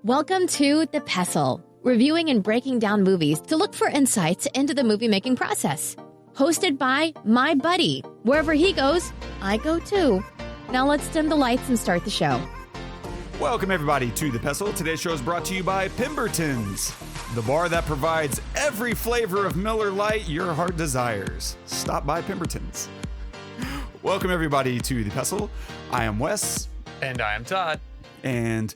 Welcome to The Pestle, reviewing and breaking down movies to look for insights into the movie-making process. Hosted by my buddy. Wherever he goes, I go too. Now let's dim the lights and start the show. Welcome everybody to The Pestle. Today's show is brought to you by Pemberton's, the bar that provides every flavor of Miller Lite your heart desires. Stop by Pemberton's. Welcome everybody to The Pestle. I am Wes. And I am Todd. And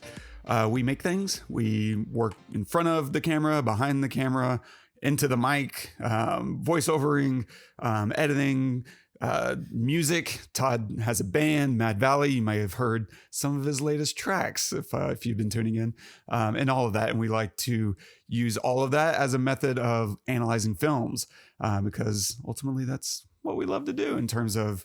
we make things. We work in front of the camera, behind the camera, into the mic, voiceovering, editing, music. Todd has a band, Mad Valley. You might have heard some of his latest tracks if you've been tuning in, and all of that. And we like to use all of that as a method of analyzing films, because ultimately that's what we love to do in terms of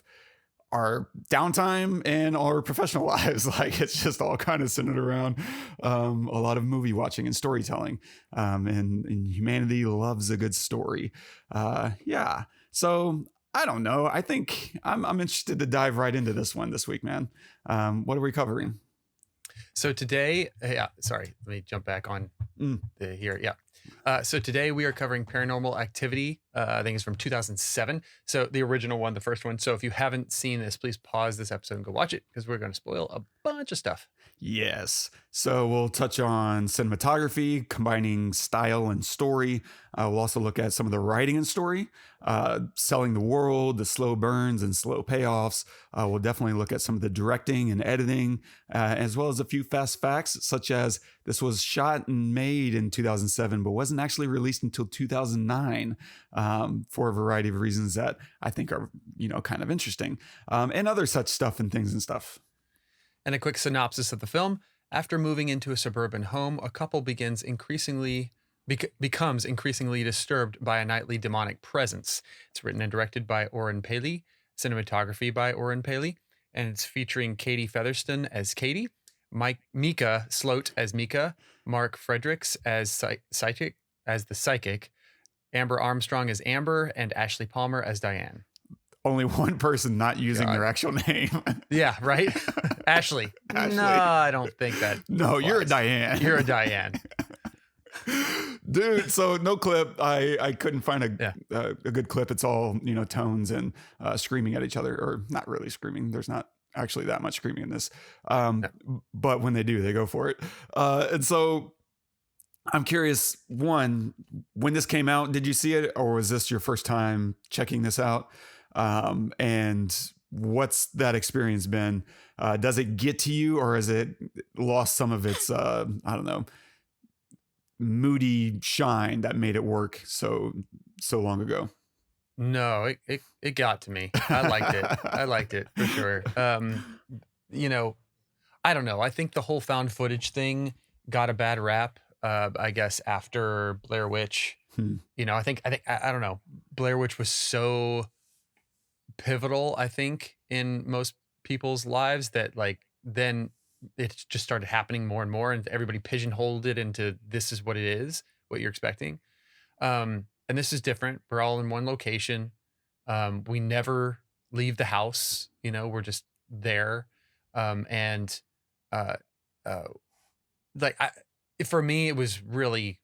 our downtime and our professional lives. Like, it's just all kind of centered around a lot of movie watching and storytelling, and humanity loves a good story. Yeah. So I don't know. I think I'm interested to dive right into this one this week, man. What are we covering? So today, sorry, let me jump back on here. Yeah. So today we are covering Paranormal Activity. I think it's from 2007. So the original one, the first one. So if you haven't seen this, please pause this episode and go watch it, because we're going to spoil a bunch of stuff. Yes. So we'll touch on cinematography, combining style and story. We'll also look at some of the writing and story, selling the world, the slow burns and slow payoffs. We'll definitely look at some of the directing and editing, as well as a few fast facts, such as this was shot and made in 2007, but wasn't actually released until 2009, for a variety of reasons that I think are, kind of interesting, and other such stuff and things and stuff. And a quick synopsis of the film. After moving into a suburban home, a couple becomes increasingly disturbed by a nightly demonic presence. It's written and directed by Oren Peli, cinematography by Oren Peli, and it's featuring Katie Featherston as Katie, Micah Sloat as Micah, Mark Fredrichs as the psychic, Amber Armstrong as Amber, and Ashley Palmer as Diane. Only one person not using their actual name. Yeah, right? Ashley. No, I don't think that. No, applies. You're a Diane. You're a Diane. Dude, so no clip. I couldn't find a good clip. It's all, tones and screaming at each other, or not really screaming. There's not actually that much screaming in this. But when they do, they go for it. And so I'm curious, one, when this came out, did you see it, or was this your first time checking this out? And what's that experience been? Does it get to you, or has it lost some of its, moody shine that made it work so long ago? No, it got to me. I liked it. I liked it for sure. I don't know. I think the whole found footage thing got a bad rap, I guess, after Blair Witch. I think, I don't know. Blair Witch was so pivotal, I think, in most people's lives that, like, then it just started happening more and more, and everybody pigeonholed it into this is what it is, what you're expecting. And this is different. We're all in one location. We never leave the house. We're just there. For me, it was really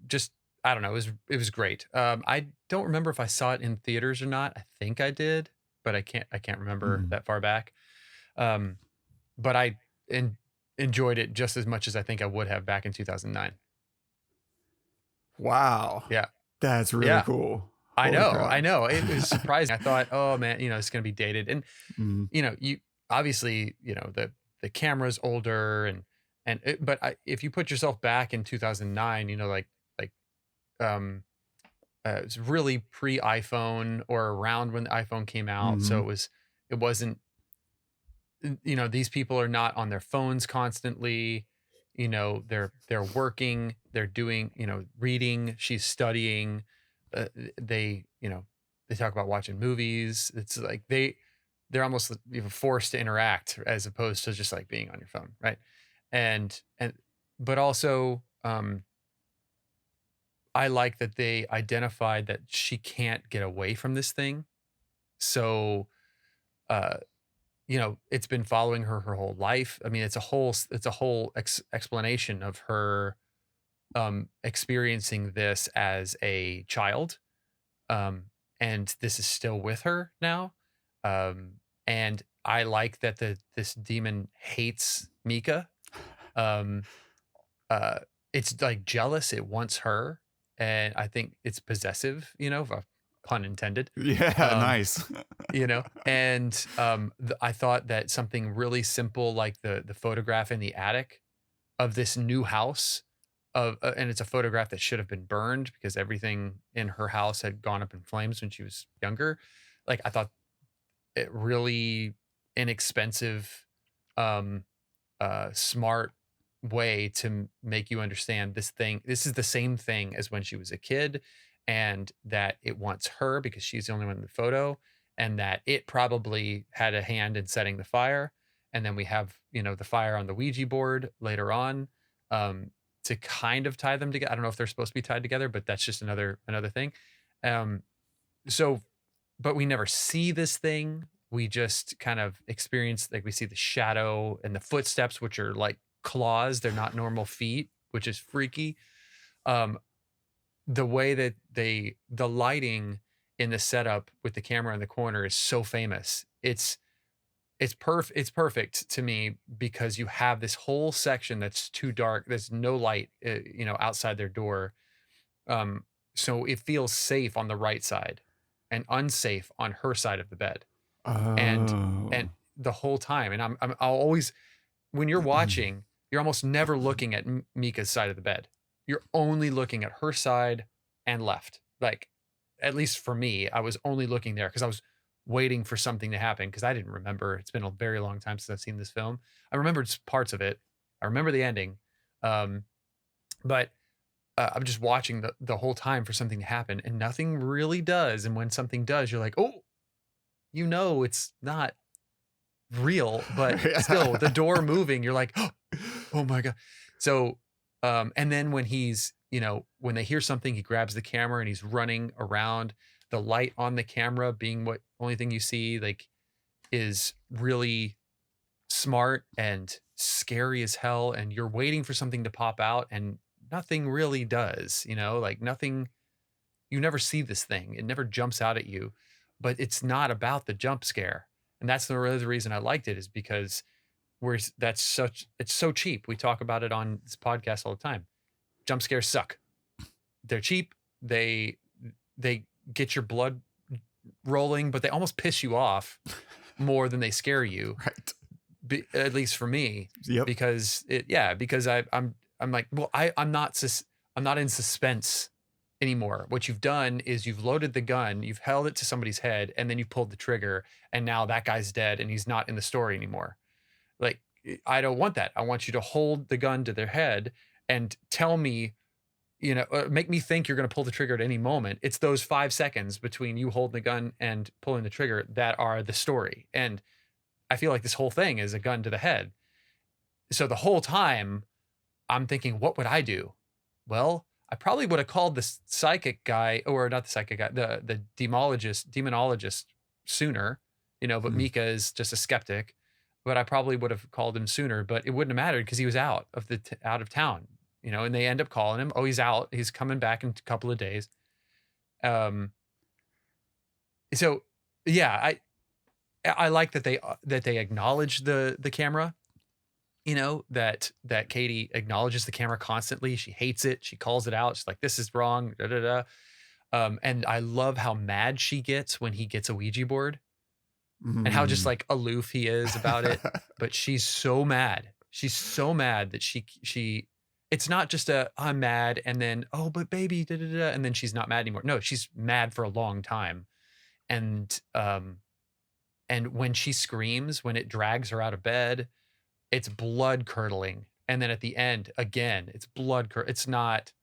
just, I don't know. It was great. I don't remember if I saw it in theaters or not. I think I did, but I can't remember that far back. But I enjoyed it just as much as I think I would have back in 2009. Wow. Yeah. That's really cool. I know. It was surprising. I thought, oh man, it's going to be dated. And, you obviously, the camera's older but if you put yourself back in 2009, it's really pre-iPhone or around when the iPhone came out. So it wasn't, these people are not on their phones constantly. They're working, they're doing, reading, she's studying. They talk about watching movies. It's like they're almost forced to interact as opposed to just like being on your phone, right? But also, I like that they identified that she can't get away from this thing. So, it's been following her whole life. I mean, it's a whole explanation of her experiencing this as a child, and this is still with her now. And I like that this demon hates Micah. Um, it's like jealous. It wants her, and I think it's possessive. Pun intended. Yeah, nice. And I thought that something really simple like the photograph in the attic of this new house and it's a photograph that should have been burned because everything in her house had gone up in flames when she was younger. Like, I thought it really inexpensive, smart way to make you understand this is the same thing as when she was a kid, and that it wants her because she's the only one in the photo, and that it probably had a hand in setting the fire. And then we have, the fire on the Ouija board later on, to kind of tie them together. I don't know if they're supposed to be tied together, but that's just another thing. So, but we never see this thing. We just kind of experience, like, we see the shadow and the footsteps, which are like claws. They're not normal feet, which is freaky. The way that the lighting in the setup with the camera in the corner is so famous. It's perfect to me because you have this whole section that's too dark. There's no light, outside their door. So it feels safe on the right side and unsafe on her side of the bed. And the whole time. And I'll always, when you're watching, you're almost never looking at Micah's side of the bed. You're only looking at her side and left. Like, at least for me, I was only looking there because I was waiting for something to happen because I didn't remember. It's been a very long time since I've seen this film. I remembered parts of it. I remember the ending. But I'm just watching the whole time for something to happen, and nothing really does. And when something does, you're like, oh, it's not real, but still the door moving, you're like, oh my God. So, and then when he's, when they hear something, he grabs the camera and he's running around. The light on the camera being what only thing you see, like, is really smart and scary as hell. And you're waiting for something to pop out and nothing really does, like nothing, you never see this thing. It never jumps out at you, but it's not about the jump scare. And that's the reason I liked it, is because it's so cheap. We talk about it on this podcast all the time. Jump scares suck. They're cheap. They get your blood rolling, but they almost piss you off more than they scare you. Right. At least for me. Yep. Because I'm like, well, I'm not in suspense anymore. What you've done is you've loaded the gun, you've held it to somebody's head, and then you pulled the trigger, and now that guy's dead and he's not in the story anymore. Like, I don't want that. I want you to hold the gun to their head and tell me, make me think you're going to pull the trigger at any moment. It's those 5 seconds between you holding the gun and pulling the trigger that are the story. And I feel like this whole thing is a gun to the head. So the whole time I'm thinking, what would I do? Well, I probably would have called the psychic guy, or not the psychic guy, the demonologist sooner, but Micah is just a skeptic. But I probably would have called him sooner, but it wouldn't have mattered because he was out of town, and they end up calling him. Oh, he's out. He's coming back in a couple of days. So yeah, I like that they acknowledge the camera, that Katie acknowledges the camera constantly. She hates it. She calls it out. She's like, this is wrong. Da, da, da. And I love how mad she gets when he gets a Ouija board. And how just like aloof he is about it. But she's so mad. She's so mad that she it's not just I'm mad and then, oh, but baby, da, da, da, and then she's not mad anymore. No, she's mad for a long time. And when she screams, when it drags her out of bed, it's blood curdling. And then at the end, again, it's blood it's not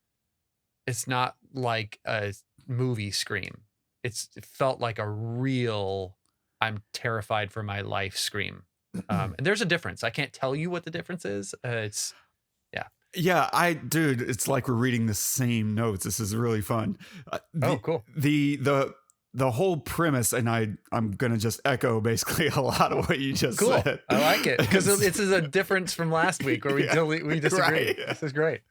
like a movie scream. It felt like a real, I'm terrified for my life scream. And there's a difference. I can't tell you what the difference is. Yeah, it's like we're reading the same notes. This is really fun. Cool. The the whole premise, and I'm going to just echo basically a lot of what you just Cool. said. I like it because this is a difference from last week where we disagree. Right. This is great.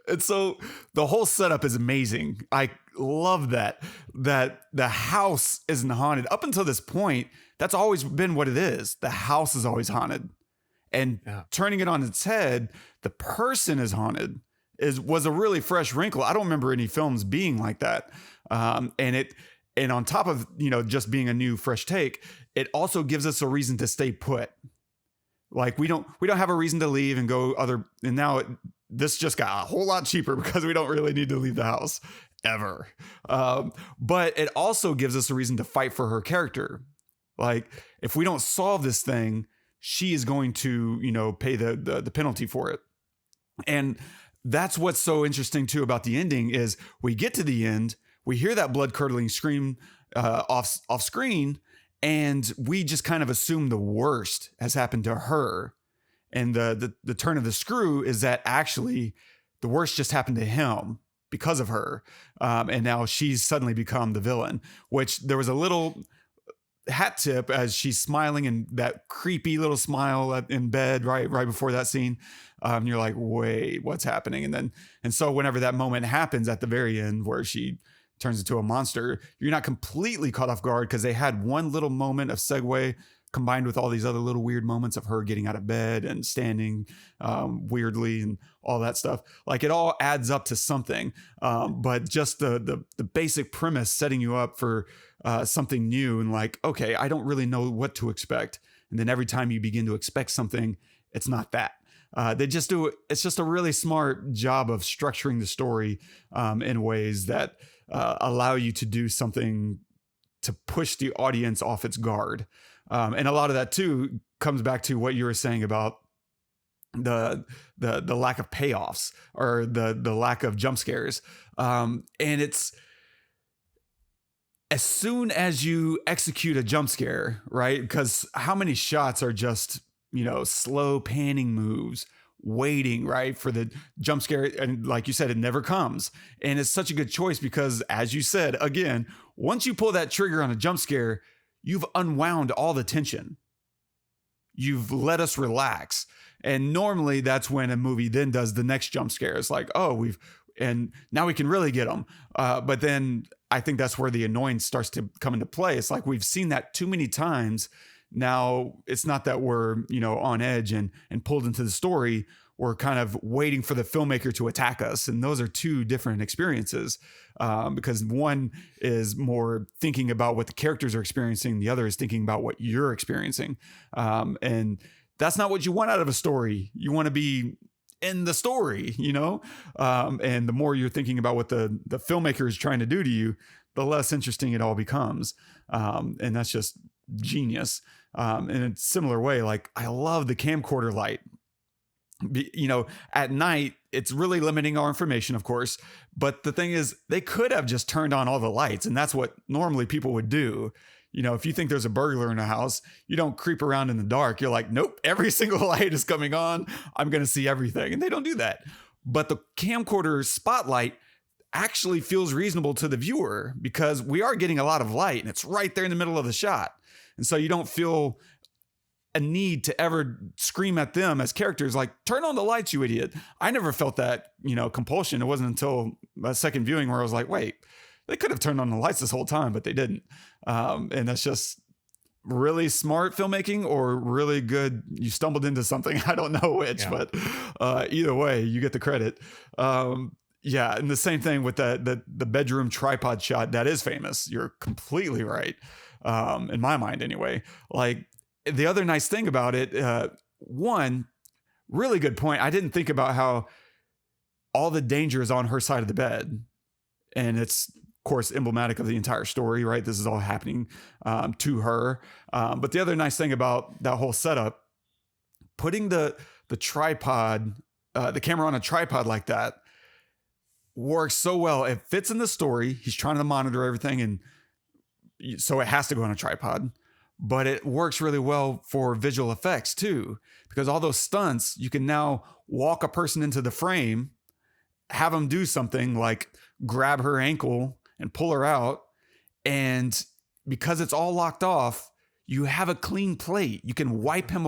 And so the whole setup is amazing. I love that the house isn't haunted. Up until this point, that's always been what it is. The house is always haunted. And turning it on its head, the person is haunted was a really fresh wrinkle. I don't remember any films being like that. And on top of, just being a new fresh take, it also gives us a reason to stay put. Like we don't have a reason to leave and go and now this just got a whole lot cheaper because we don't really need to leave the house ever. But it also gives us a reason to fight for her character. Like if we don't solve this thing, she is going to, pay the penalty for it. And that's what's so interesting too about the ending is we get to the end, we hear that blood-curdling scream off screen, and we just kind of assume the worst has happened to her. And the turn of the screw is that actually the worst just happened to him because of her. And now she's suddenly become the villain, which there was a little hat tip as she's smiling and that creepy little smile in bed right before that scene. You're like, wait, what's happening? And so whenever that moment happens at the very end where she turns into a monster, you're not completely caught off guard because they had one little moment of segue combined with all these other little weird moments of her getting out of bed and standing weirdly and all that stuff. Like it all adds up to something. But just the basic premise setting you up for something new and like, okay, I don't really know what to expect. And then every time you begin to expect something, it's not that. It's just a really smart job of structuring the story in ways that allow you to do something to push the audience off its guard. And a lot of that too comes back to what you were saying about the lack of payoffs or the lack of jump scares. And it's as soon as you execute a jump scare, right? Because how many shots are just, slow panning moves, waiting, right, for the jump scare. And like you said, it never comes. And it's such a good choice because, as you said, again, once you pull that trigger on a jump scare, you've unwound all the tension. You've let us relax. And normally that's when a movie then does the next jump scare. It's like, and now we can really get them. But then I think that's where the annoyance starts to come into play. It's like we've seen that too many times. Now it's not that we're, on edge and pulled into the story. We're kind of waiting for the filmmaker to attack us. And those are two different experiences because one is more thinking about what the characters are experiencing. The other is thinking about what you're experiencing. And that's not what you want out of a story. You want to be in the story, and the more you're thinking about what the filmmaker is trying to do to you, the less interesting it all becomes. And that's just genius. In a similar way, like I love the camcorder light. At night, it's really limiting our information, of course. But the thing is, they could have just turned on all the lights. And that's what normally people would do. If you think there's a burglar in a house, you don't creep around in the dark. You're like, nope, every single light is coming on. I'm going to see everything. And they don't do that. But the camcorder spotlight actually feels reasonable to the viewer because we are getting a lot of light and it's right there in the middle of the shot. And so you don't feel a need to ever scream at them as characters like, turn on the lights, you idiot. I never felt that, compulsion. It wasn't until my second viewing where I was like, wait, they could have turned on the lights this whole time, but they didn't. And that's just really smart filmmaking or really good. You stumbled into something. I don't know which, but either way, you get the credit. Yeah. And the same thing with the bedroom tripod shot that is famous. You're completely right. In my mind anyway. Like the other nice thing about it, one really good point. I didn't think about how all the danger is on her side of the bed. And it's, of course, emblematic of the entire story, right? This is all happening to her. But the other nice thing about that whole setup, putting the tripod, the camera on a tripod like that works so well. It fits in the story. He's trying to monitor everything. And so it has to go on a tripod. But it works really well for visual effects too, because all those stunts, you can now walk a person into the frame, have them do something like grab her ankle and pull her out. And because it's all locked off, you have a clean plate. You can wipe him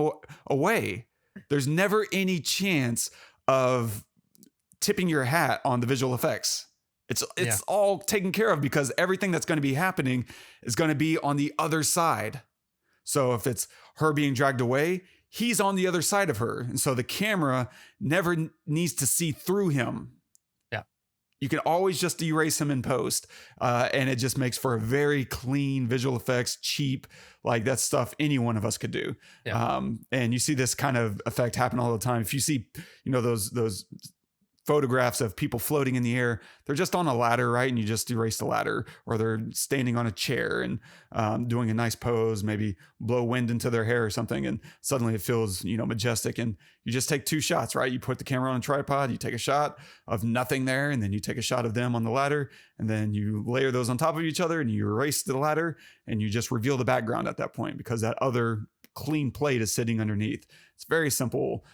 away. There's never any chance of tipping your hat on the visual effects. It's all taken care of because everything that's going to be happening is going to be on the other side. So if it's her being dragged away, he's on the other side of her. And so the camera never needs to see through him. Yeah. You can always just erase him in post. And it just makes for a very clean visual effects, cheap, like that's stuff any one of us could do. Yeah. And you see this kind of effect happen all the time. If you see, those photographs of people floating in the air, they're just on a ladder, right? And you just erase the ladder, or they're standing on a chair and doing a nice pose, maybe blow wind into their hair or something. And suddenly it feels, majestic. And you just take 2 shots, right? You put the camera on a tripod, you take a shot of nothing there, and then you take a shot of them on the ladder, and then you layer those on top of each other and you erase the ladder and you just reveal the background at that point because that other clean plate is sitting underneath. It's very simple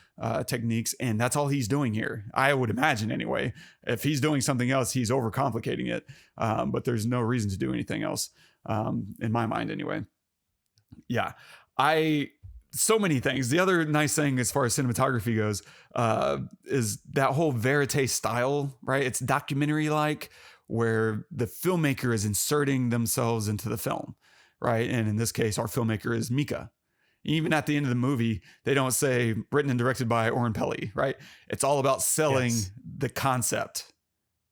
techniques, and that's all he's doing here. I would imagine anyway. If he's doing something else, he's overcomplicating it. But there's no reason to do anything else, in my mind anyway. Yeah. So many things. The other nice thing as far as cinematography goes is that whole verite style, right? It's documentary-like, where the filmmaker is inserting themselves into the film, right? And in this case, our filmmaker is Micah. Even at the end of the movie, they don't say written and directed by Oren Peli, right? It's all about selling the concept.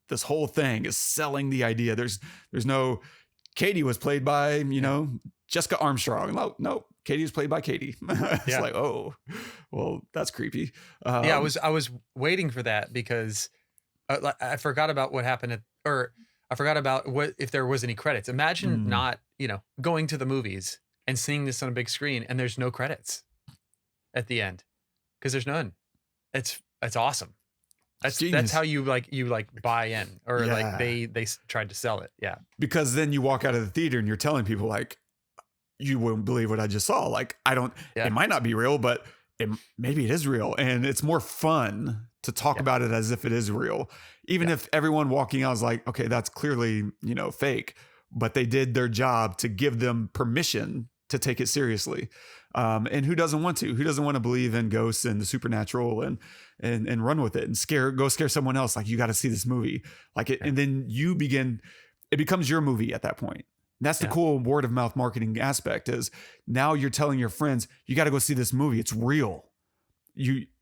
This whole thing is selling the idea. There's no, Katie was played by, Jessica Armstrong. No, Katie was played by Katie. It's like, oh, well, that's creepy. I was waiting for that because I forgot about what happened I forgot about what if there was any credits. Imagine not, going to the movies and seeing this on a big screen and there's no credits at the end because there's none. It's awesome. That's how you buy in, or like they tried to sell it. Yeah. Because then you walk out of the theater and you're telling people like, you wouldn't believe what I just saw. Like, it might not be real, but maybe it is real. And it's more fun to talk about it as if it is real. Even if everyone walking out is like, okay, that's clearly, fake, but they did their job to give them permission to take it seriously. And who doesn't want to? Who doesn't want to believe in ghosts and the supernatural and run with it and go scare someone else? Like, you got to see this movie. And then it becomes your movie at that point. And that's the cool word of mouth marketing aspect is now you're telling your friends, you got to go see this movie. It's real.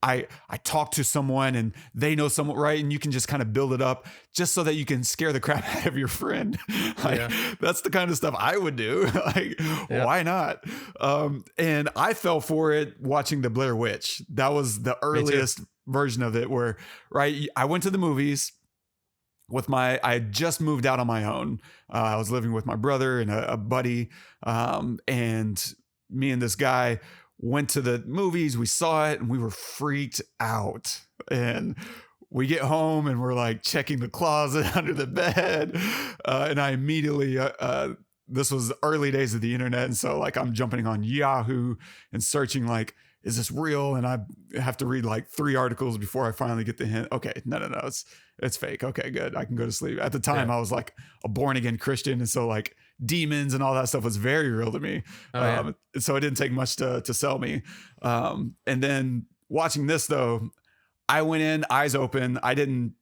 I talk to someone and they know someone, right? And you can just kind of build it up just so that you can scare the crap out of your friend. That's the kind of stuff I would do. Why not? And I fell for it watching the Blair Witch. That was the earliest version of it where, right, I went to the movies with I had just moved out on my own. I was living with my brother and a buddy. And me and this guy went to the movies, we saw it, and we were freaked out. And we get home and we're like checking the closet under the bed. And I immediately, this was early days of the internet. And so like I'm jumping on Yahoo and searching like, is this real? And I have to read like 3 articles before I finally get the hint. Okay, no, it's fake. Okay, good. I can go to sleep. At the time, I was like a born again Christian. And so like demons and all that stuff was very real to me. So it didn't take much to sell me. And then watching this though, I went in eyes open. I didn't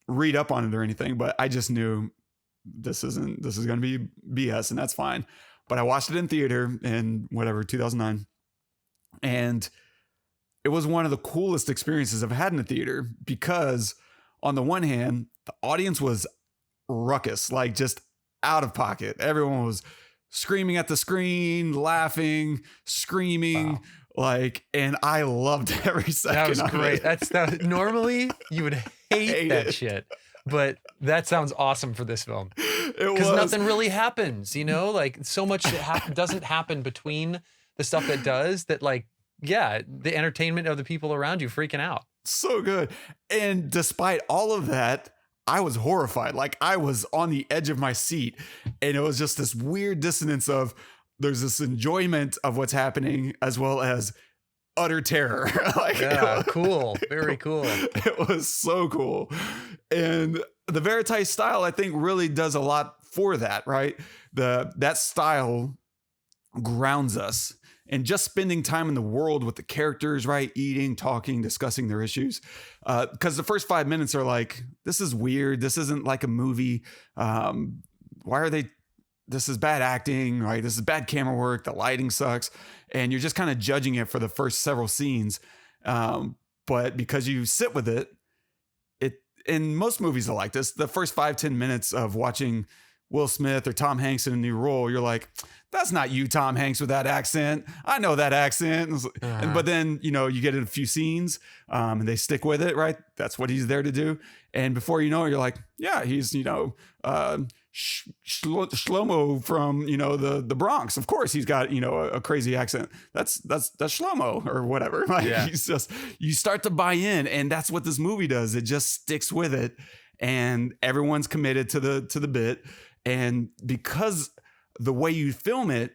read up on it or anything, but I just knew this is going to be BS, and that's fine. But I watched it in theater in 2009. And it was one of the coolest experiences I've had in a theater because on the one hand, the audience was ruckus, like just out of pocket. Everyone was screaming at the screen, laughing, screaming, and I loved every second. That was great. Normally you would hate that shit, but that sounds awesome for this film. Because nothing really happens, like so much doesn't happen between the stuff that does that, the entertainment of the people around you freaking out. So good. And despite all of that, I was horrified. Like I was on the edge of my seat, and it was just this weird dissonance of there's this enjoyment of what's happening as well as utter terror. Cool. Very cool. It was so cool. And the Verite style, I think, really does a lot for that, right? That style grounds us. And just spending time in the world with the characters, right? Eating, talking, discussing their issues. Because the first 5 minutes are like, this is weird. This isn't like a movie. Why are they? This is bad acting, right? This is bad camera work. The lighting sucks. And you're just kind of judging it for the first several scenes. But because you sit with it, in most movies are like this, the first 5-10 minutes of watching Will Smith or Tom Hanks in a new role, you're like, that's not you, Tom Hanks, with that accent. I know that accent. But then, you get in a few scenes and they stick with it, right? That's what he's there to do. And before you know it, you're like, yeah, he's, Shlomo from, the Bronx. Of course, he's got, a crazy accent. That's Shlomo or whatever. Like, he's just, you start to buy in, and that's what this movie does. It just sticks with it, and everyone's committed to the bit. And because the way you film it,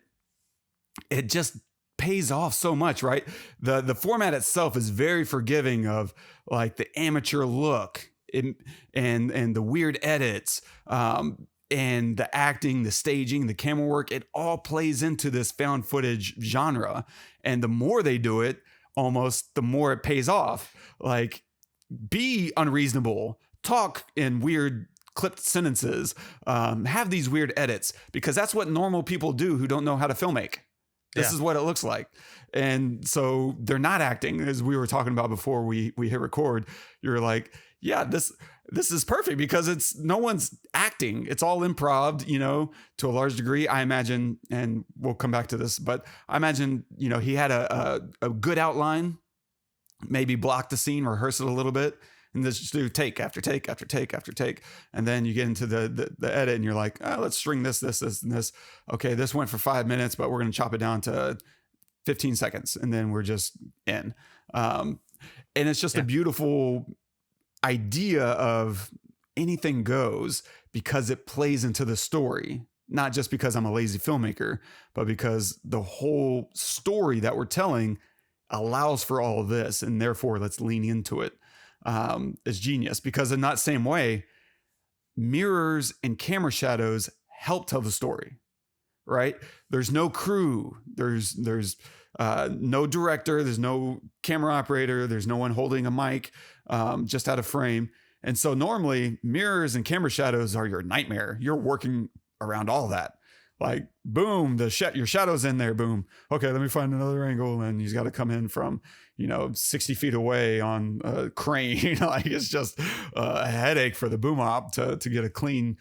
it just pays off so much, right? The format itself is very forgiving of like the amateur look and the weird edits, and the acting, the staging, the camera work. It all plays into this found footage genre. And the more they do it, almost the more it pays off. Like, be unreasonable, talk in weird clipped sentences, have these weird edits, because that's what normal people do who don't know how to filmmake. This is what it looks like. And so they're not acting, as we were talking about before we hit record. You're like, yeah, this is perfect because no one's acting. It's all improv, to a large degree, I imagine. And we'll come back to this, but I imagine, he had a good outline, maybe block the scene, rehearse it a little bit, and just do take after take after take after take. And then you get into the edit and you're like, let's string this, and this. Okay, this went for 5 minutes, but we're going to chop it down to 15 seconds. And then we're just in. And it's just a beautiful idea of anything goes because it plays into the story. Not just because I'm a lazy filmmaker, but because the whole story that we're telling allows for all of this. And therefore, let's lean into it. Is genius, because in that same way, mirrors and camera shadows help tell the story, right? There's no crew, there's no director, there's no camera operator, there's no one holding a mic, just out of frame. And so normally mirrors and camera shadows are your nightmare. You're working around all that. Like, boom, your shadow's in there, boom. Okay, let me find another angle. And he's got to come in from, 60 feet away on a crane. Like, it's just a headache for the boom op to get a clean,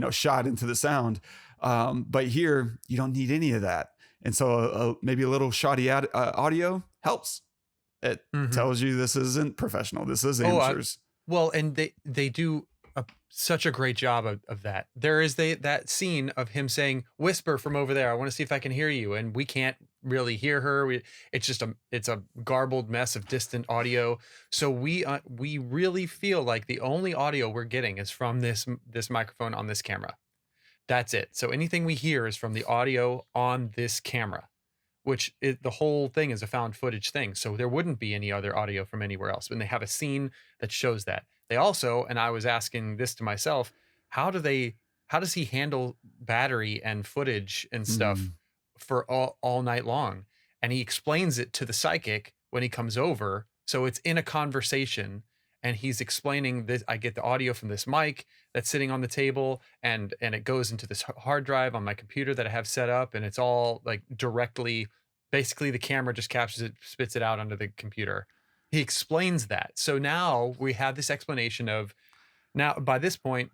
shot into the sound. But here, you don't need any of that. And so maybe a little shoddy audio helps. It tells you this isn't professional. This is amateurs. And they do such a great job of that. There is that scene of him saying, "Whisper from over there. I want to see if I can hear you." And we can't really hear her. It's a garbled mess of distant audio. So we really feel like the only audio we're getting is from this microphone on this camera. That's it. So anything we hear is from the audio on this camera, which the whole thing is a found footage thing. So there wouldn't be any other audio from anywhere else. When they have a scene that shows that. They also, and I was asking this to myself, how does he handle battery and footage and stuff for all night long? And he explains it to the psychic when he comes over. So it's in a conversation and he's explaining this. I get the audio from this mic that's sitting on the table and it goes into this hard drive on my computer that I have set up. And it's all like directly, basically the camera just captures it, spits it out onto the computer. He explains that. So now we have this explanation of, now by this point,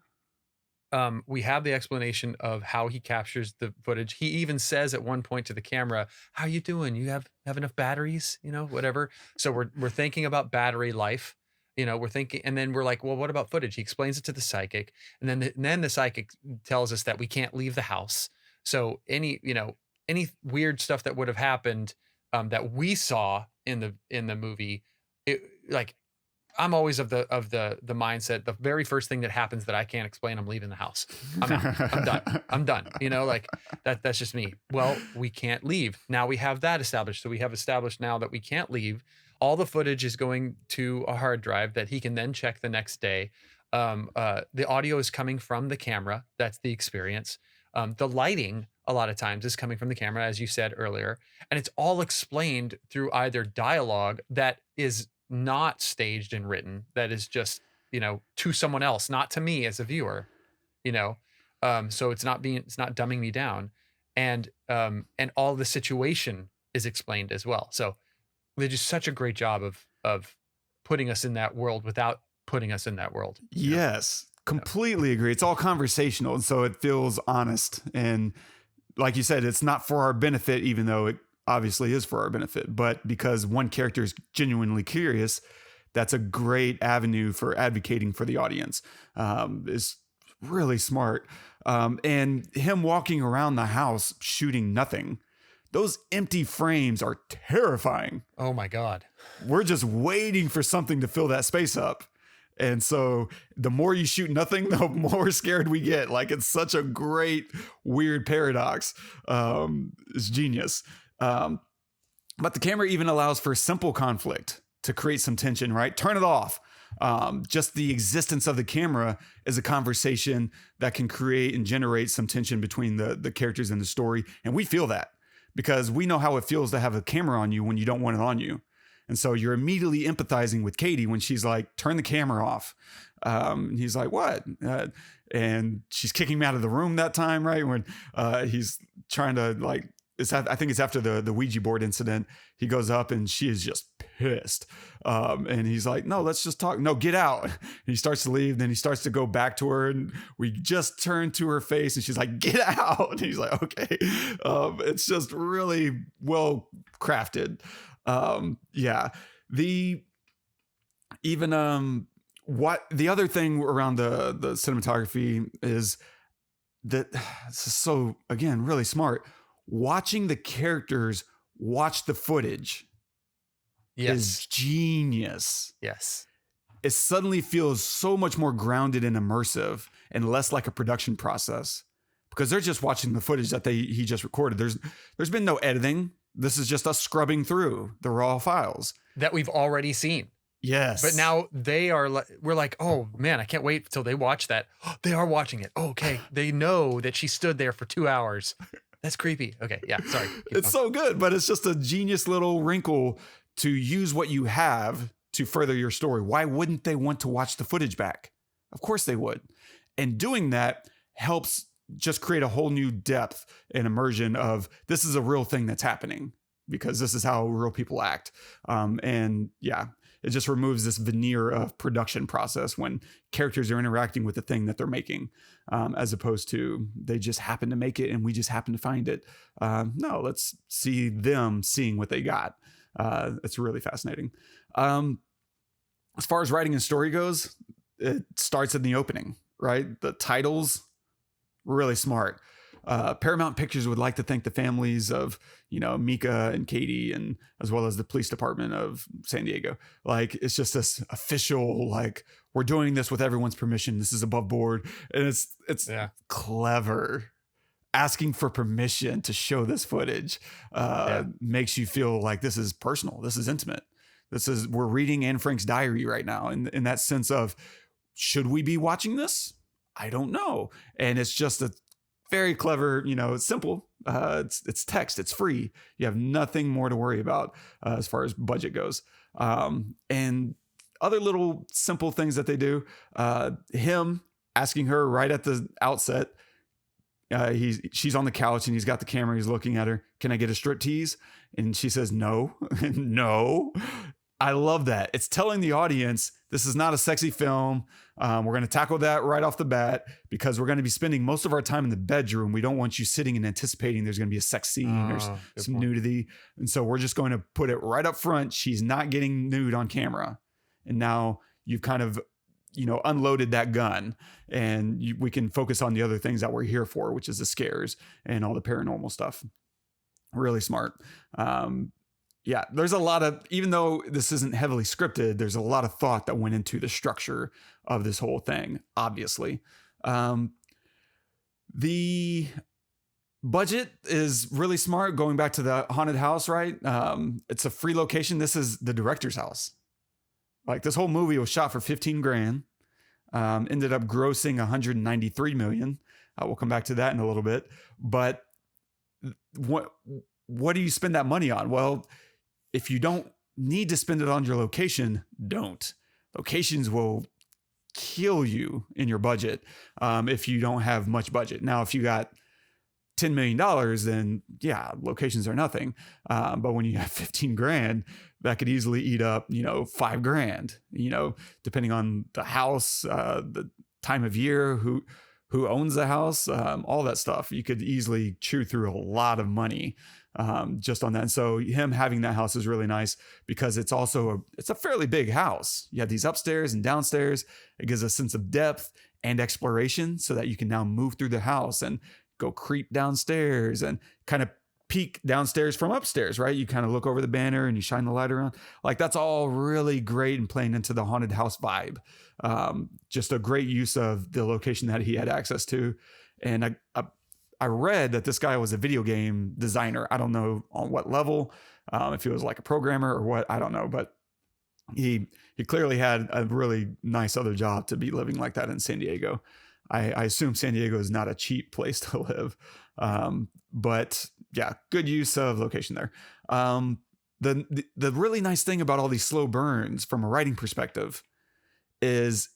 we have the explanation of how he captures the footage. He even says at one point to the camera, "How you doing? You have enough batteries? Whatever." So we're thinking about battery life. We're thinking, and then we're like, well, what about footage? He explains it to the psychic, and then the psychic tells us that we can't leave the house. So any weird stuff that would have happened that we saw in the movie. I'm always of the mindset, the very first thing that happens that I can't explain, I'm leaving the house. I'm out. I'm done. That's just me. Well, we can't leave. Now we have that established. So we have established now that we can't leave. All the footage is going to a hard drive that he can then check the next day. The audio is coming from the camera. That's the experience. The lighting a lot of times is coming from the camera, as you said earlier, and it's all explained through either dialogue that is not staged and written, that is just, to someone else, not to me as a viewer, you know. So it's not dumbing me down, and all the situation is explained as well. So they do such a great job of putting us in that world without putting us in that world. Yes, completely agree. It's all conversational, and so it feels honest. And like you said, it's not for our benefit, even though it obviously is for our benefit. But because one character is genuinely curious, that's a great avenue for advocating for the audience. Is really smart. And him walking around the house shooting nothing. Those empty frames are terrifying. Oh my God. We're just waiting for something to fill that space up. And so the more you shoot nothing, the more scared we get. Like, it's such a great, weird paradox. It's genius. But the camera even allows for simple conflict to create some tension, right? Turn it off. Just the existence of the camera is a conversation that can create and generate some tension between the characters in the story. And we feel that because we know how it feels to have a camera on you when you don't want it on you. And so you're immediately empathizing with Katie when she's like, turn the camera off. And he's like, what? And she's kicking him out of the room that time, right? When he's trying to like, I think it's after the Ouija board incident. He goes up and she is just pissed. And he's like, no, let's just talk. No, get out. And he starts to leave. Then he starts to go back to her and we just turn to her face and she's like, get out. And he's like, okay. It's just really well crafted. Yeah. What the other thing around the cinematography is that this is so, again, really smart. Watching the characters watch the footage is genius. Yes. It suddenly feels so much more grounded and immersive and less like a production process because they're just watching the footage that he just recorded. There's been no editing. This is just us scrubbing through the raw files that we've already seen. Yes. But now we're like, oh man, I can't wait till they watch that. They are watching it. Oh, okay. They know that she stood there for 2 hours. That's creepy. Okay. Yeah. Sorry. It's so good, but it's just a genius little wrinkle to use what you have to further your story. Why wouldn't they want to watch the footage back? Of course they would. And doing that helps just create a whole new depth and immersion of this is a real thing that's happening because this is how real people act. And yeah, it just removes this veneer of production process when characters are interacting with the thing that they're making, as opposed to they just happen to make it and we just happen to find it. No, let's see them seeing what they got. It's really fascinating. As far as writing and story goes, it starts in the opening, right? The titles, really smart. Paramount Pictures would like to thank the families of, Micah and Katie, and as well as the police department of San Diego. Like, it's just this official, like, we're doing this with everyone's permission. This is above board. And it's clever. Asking for permission to show this footage makes you feel like this is personal. This is intimate. We're reading Anne Frank's diary right now. In that sense of, should we be watching this? I don't know. And it's just a very clever, it's simple. It's text. It's free. You have nothing more to worry about as far as budget goes. And other little simple things that they do. Him asking her right at the outset. She's on the couch and he's got the camera. He's looking at her. Can I get a striptease? And she says no, no. I love that. It's telling the audience this is not a sexy film. We're going to tackle that right off the bat because we're going to be spending most of our time in the bedroom. We don't want you sitting and anticipating there's going to be a sex scene or some nudity. And so we're just going to put it right up front. She's not getting nude on camera. And now you've kind of, unloaded that gun and we can focus on the other things that we're here for, which is the scares and all the paranormal stuff. Really smart. Yeah, there's a lot of, even though this isn't heavily scripted, there's a lot of thought that went into the structure of this whole thing, obviously. The Budget is really smart. Going back to the haunted house, right? It's a free location. This is the director's house. Like this whole movie was shot for 15 grand. Ended up grossing 193 million. We'll come back to that in a little bit. But what do you spend that money on? Well, if you don't need to spend it on your location, don't. Locations will kill you in your budget if you don't have much budget. Now, if you got $10 million, then yeah, locations are nothing. But when you have 15 grand, that could easily eat up, $5 grand, depending on the house, the time of year, who owns the house, all that stuff. You could easily chew through a lot of money just on that. And so him having that house is really nice because it's also it's a fairly big house. You have these upstairs and downstairs. It gives a sense of depth and exploration so that you can now move through the house and go creep downstairs and kind of peek downstairs from upstairs, right? You kind of look over the banner and you shine the light around. Like that's all really great and playing into the haunted house vibe. Just a great use of the location that he had access to. And I read that this guy was a video game designer. I don't know on what level, if he was like a programmer or what, I don't know, but he clearly had a really nice other job to be living like that in San Diego. I assume San Diego is not a cheap place to live. But yeah, good use of location there. The really nice thing about all these slow burns from a writing perspective is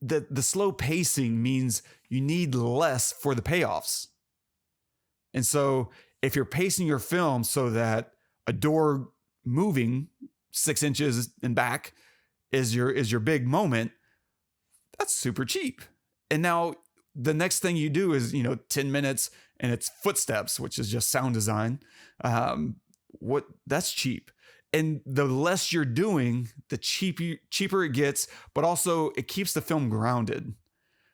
the slow pacing means you need less for the payoffs. And so if you're pacing your film so that a door moving 6 inches and back is your big moment, that's super cheap. And now the next thing you do is, 10 minutes and it's footsteps, which is just sound design. That's cheap. And the less you're doing, the cheaper it gets, but also it keeps the film grounded.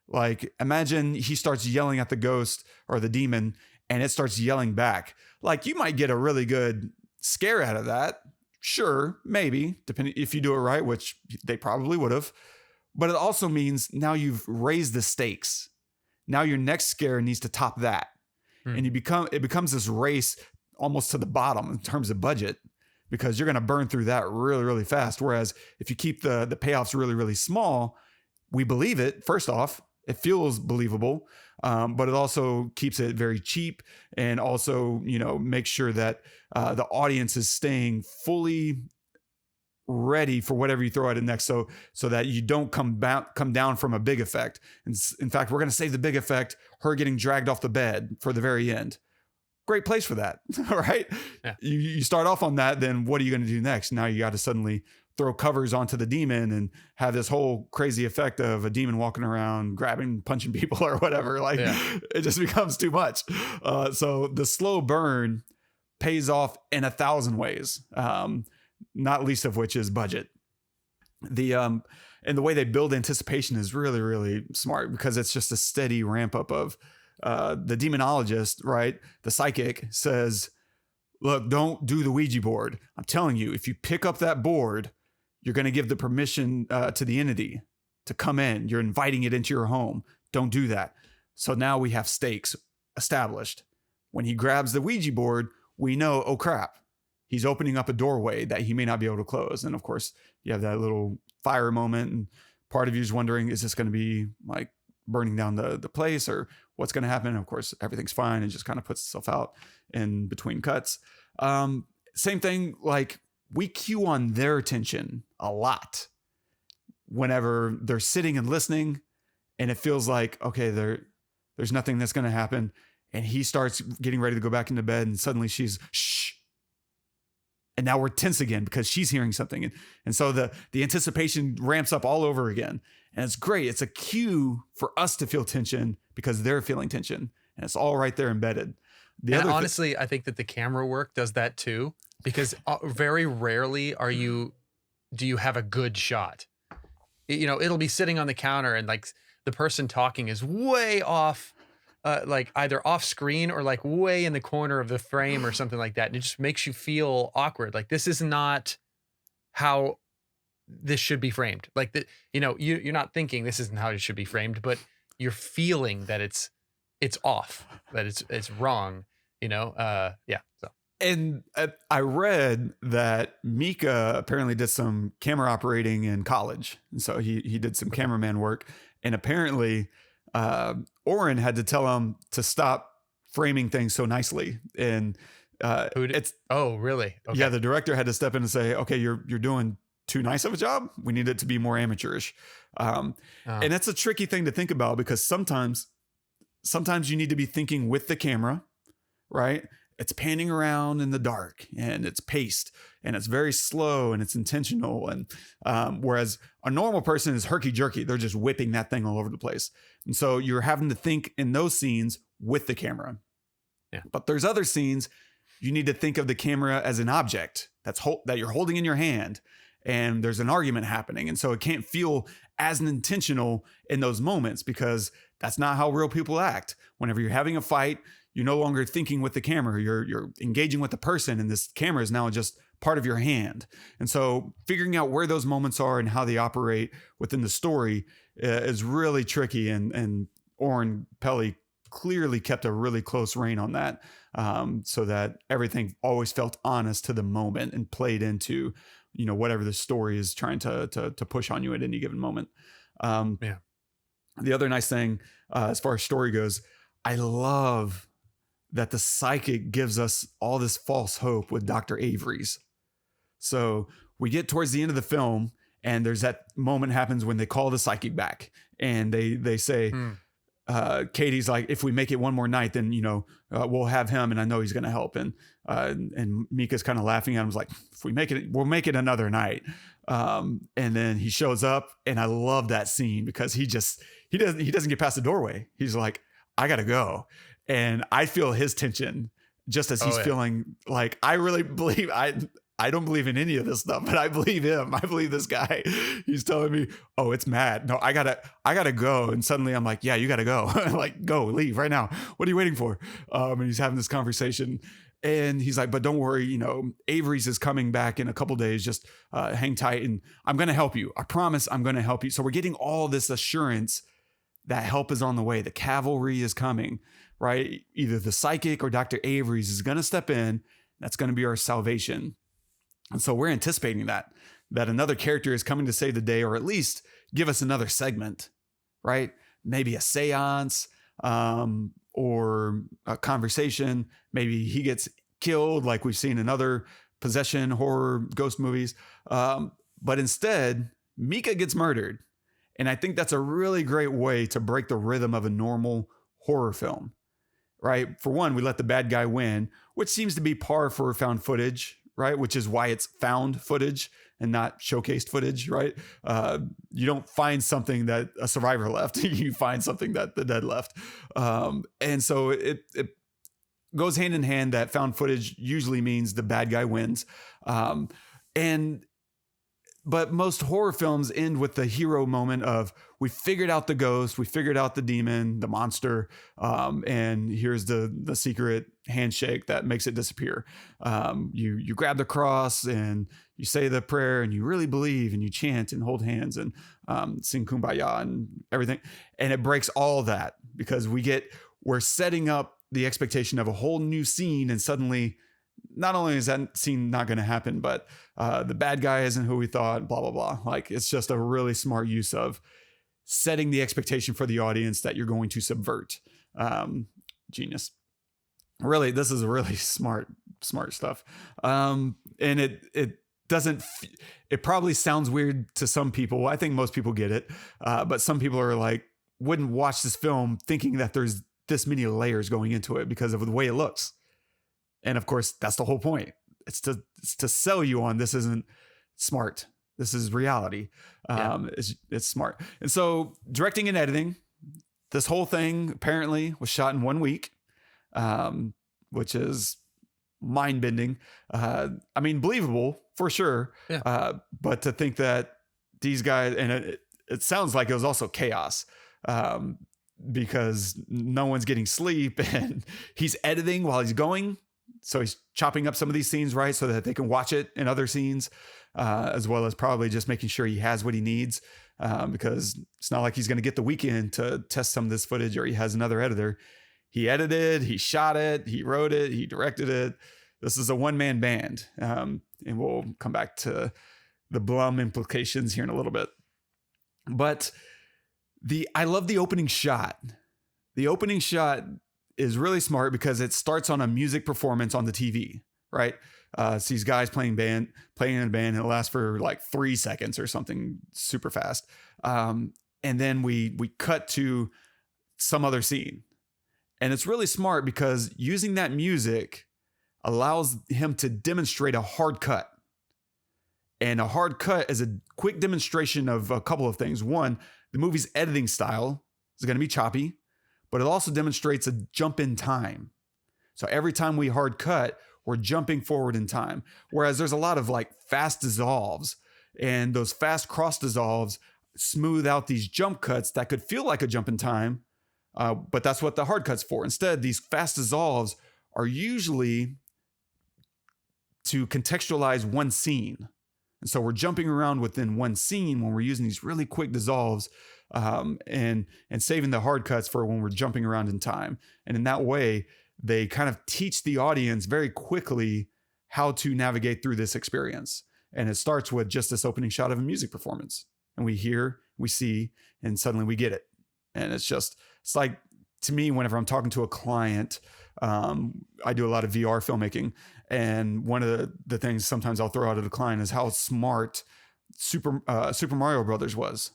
Like imagine he starts yelling at the ghost or the demon and it starts yelling back. Like you might get a really good scare out of that. Sure, maybe, depending if you do it right, which they probably would have. But it also means now you've raised the stakes. Now your next scare needs to top that. And it becomes this race almost to the bottom in terms of budget because you're going to burn through that really, really fast. Whereas if you keep the payoffs really, really small, we believe it. First off, it feels believable, but it also keeps it very cheap and also, make sure that the audience is staying fully ready for whatever you throw at it next, so that you don't come down from a big effect. And in fact, we're going to save the big effect, her getting dragged off the bed, for the very end. Great place for that. All right. Yeah. You start off on that, then what are you going to do next? Now you got to suddenly throw covers onto the demon and have this whole crazy effect of a demon walking around, grabbing, punching people or whatever. Like It just becomes too much. So the slow burn pays off in 1,000 ways. Not least of which is budget. And the way they build anticipation is really, really smart because it's just a steady ramp up of the demonologist, right? The psychic says, look, don't do the Ouija board. I'm telling you, if you pick up that board, you're going to give the permission to the entity to come in. You're inviting it into your home. Don't do that. So now we have stakes established. When he grabs the Ouija board, we know, oh crap, he's opening up a doorway that he may not be able to close. And of course, you have that little fire moment. And part of you is wondering, is this going to be like burning down the place or what's going to happen? And of course, everything's fine. It just kind of puts itself out in between cuts. Same thing, like we cue on their attention a lot whenever they're sitting and listening. And it feels like, okay, there's nothing that's going to happen. And he starts getting ready to go back into bed. And suddenly she's, shh. And now we're tense again because she's hearing something. And so the anticipation ramps up all over again. And it's great. It's a cue for us to feel tension because they're feeling tension. And it's all right there embedded. Honestly, I think that the camera work does that too. Because very rarely do you have a good shot. It'll be sitting on the counter and like the person talking is way off. Like either off screen or like way in the corner of the frame or something like that. And it just makes you feel awkward. Like this is not how this should be framed. Like you're not thinking this isn't how it should be framed, but you're feeling that it's it's off, that it's wrong, yeah. So And I read that Micah apparently did some camera operating in college. And so he did some cameraman work. And apparently Oren had to tell him to stop framing things so nicely. And oh, really? Okay. Yeah, the director had to step in and say, okay, you're doing too nice of a job. We need it to be more amateurish. And that's a tricky thing to think about, because sometimes you need to be thinking with the camera, right? It's panning around in the dark and it's paced and it's very slow and it's intentional. And whereas a normal person is herky jerky, they're just whipping that thing all over the place. And so you're having to think in those scenes with the camera. Yeah. But there's other scenes you need to think of the camera as an object that you're holding in your hand, and there's an argument happening. And so it can't feel as intentional in those moments, because that's not how real people act. Whenever you're having a fight, you're no longer thinking with the camera, you're engaging with the person, and this camera is now just part of your hand. And so figuring out where those moments are and how they operate within the story is really tricky. And Oren Peli clearly kept a really close rein on that, so that everything always felt honest to the moment and played into, whatever the story is trying to push on you at any given moment. Yeah. The other nice thing, as far as story goes, I love that the psychic gives us all this false hope with Dr. Avery's. So we get towards the end of the film, and there's that moment happens when they call the psychic back, and they say, Katie's like, if we make it one more night, then, we'll have him, and I know he's going to help. And Micah's kind of laughing at him, like, if we make it, we'll make it another night. And then he shows up, and I love that scene because he doesn't get past the doorway. He's like, I got to go. And I feel his tension just as he's feeling. Like, I really believe, I don't believe in any of this stuff, but I believe him. I believe this guy. He's telling me, oh, it's mad. No, I gotta go. And suddenly I'm like, yeah, you gotta go. Like, go, leave right now. What are you waiting for? And he's having this conversation, and he's like, but don't worry, Avery's is coming back in a couple days. Just hang tight, and I'm going to help you. I promise I'm going to help you. So we're getting all this assurance that help is on the way. The cavalry is coming, right? Either the psychic or Dr. Avery's is going to step in. That's going to be our salvation. And so we're anticipating that another character is coming to save the day, or at least give us another segment, right? Maybe a seance, or a conversation. Maybe he gets killed, like we've seen in other possession, horror, ghost movies. But instead, Micah gets murdered. And I think that's a really great way to break the rhythm of a normal horror film, right? For one, we let the bad guy win, which seems to be par for found footage, right? Which is why it's found footage and not showcased footage, right? You don't find something that a survivor left. You find something that the dead left. And so it goes hand in hand that found footage usually means the bad guy wins. But most horror films end with the hero moment of, we figured out the ghost, we figured out the demon, the monster, and here's the secret handshake that makes it disappear. You grab the cross and you say the prayer and you really believe and you chant and hold hands and sing Kumbaya and everything. And it breaks all that, because we're setting up the expectation of a whole new scene, and suddenly not only is that scene not going to happen, but the bad guy isn't who we thought, blah, blah, blah. Like, it's just a really smart use of setting the expectation for the audience that you're going to subvert. Genius. Really, this is really smart stuff. And it probably sounds weird to some people. I think most people get it. But some people are like, wouldn't watch this film thinking that there's this many layers going into it because of the way it looks. And of course, that's the whole point. It's to sell you on, this isn't smart. This is reality. It's smart. And so directing and editing, this whole thing apparently was shot in 1 week, which is mind bending. I mean, believable for sure. Yeah. But to think that these guys, and it sounds like it was also chaos, because no one's getting sleep, and he's editing while he's going. So he's chopping up some of these scenes, right, so that they can watch it in other scenes, as well as probably just making sure he has what he needs, because it's not like he's going to get the weekend to test some of this footage, or he has another editor. He edited, he shot it, he wrote it, he directed it. This is a one-man band. And we'll come back to the Blum implications here in a little bit. But I love the opening shot. The opening shot is really smart because it starts on a music performance on the TV, right? It's these guys playing in a band, and it lasts for like 3 seconds or something super fast. And then we cut to some other scene. And it's really smart because using that music allows him to demonstrate a hard cut. And a hard cut is a quick demonstration of a couple of things. One, the movie's editing style is going to be choppy, but it also demonstrates a jump in time. So every time we hard cut, we're jumping forward in time. Whereas there's a lot of like fast dissolves, and those fast cross dissolves smooth out these jump cuts that could feel like a jump in time. But that's what the hard cut's for. Instead, these fast dissolves are usually to contextualize one scene. And so we're jumping around within one scene when we're using these really quick dissolves, and saving the hard cuts for when we're jumping around in time. And in that way, they kind of teach the audience very quickly how to navigate through this experience. And it starts with just this opening shot of a music performance. And we hear, we see, and suddenly we get it. And it's like, to me, whenever I'm talking to a client, I do a lot of VR filmmaking. And one of the things sometimes I'll throw out at a client is how smart Super Mario Brothers was.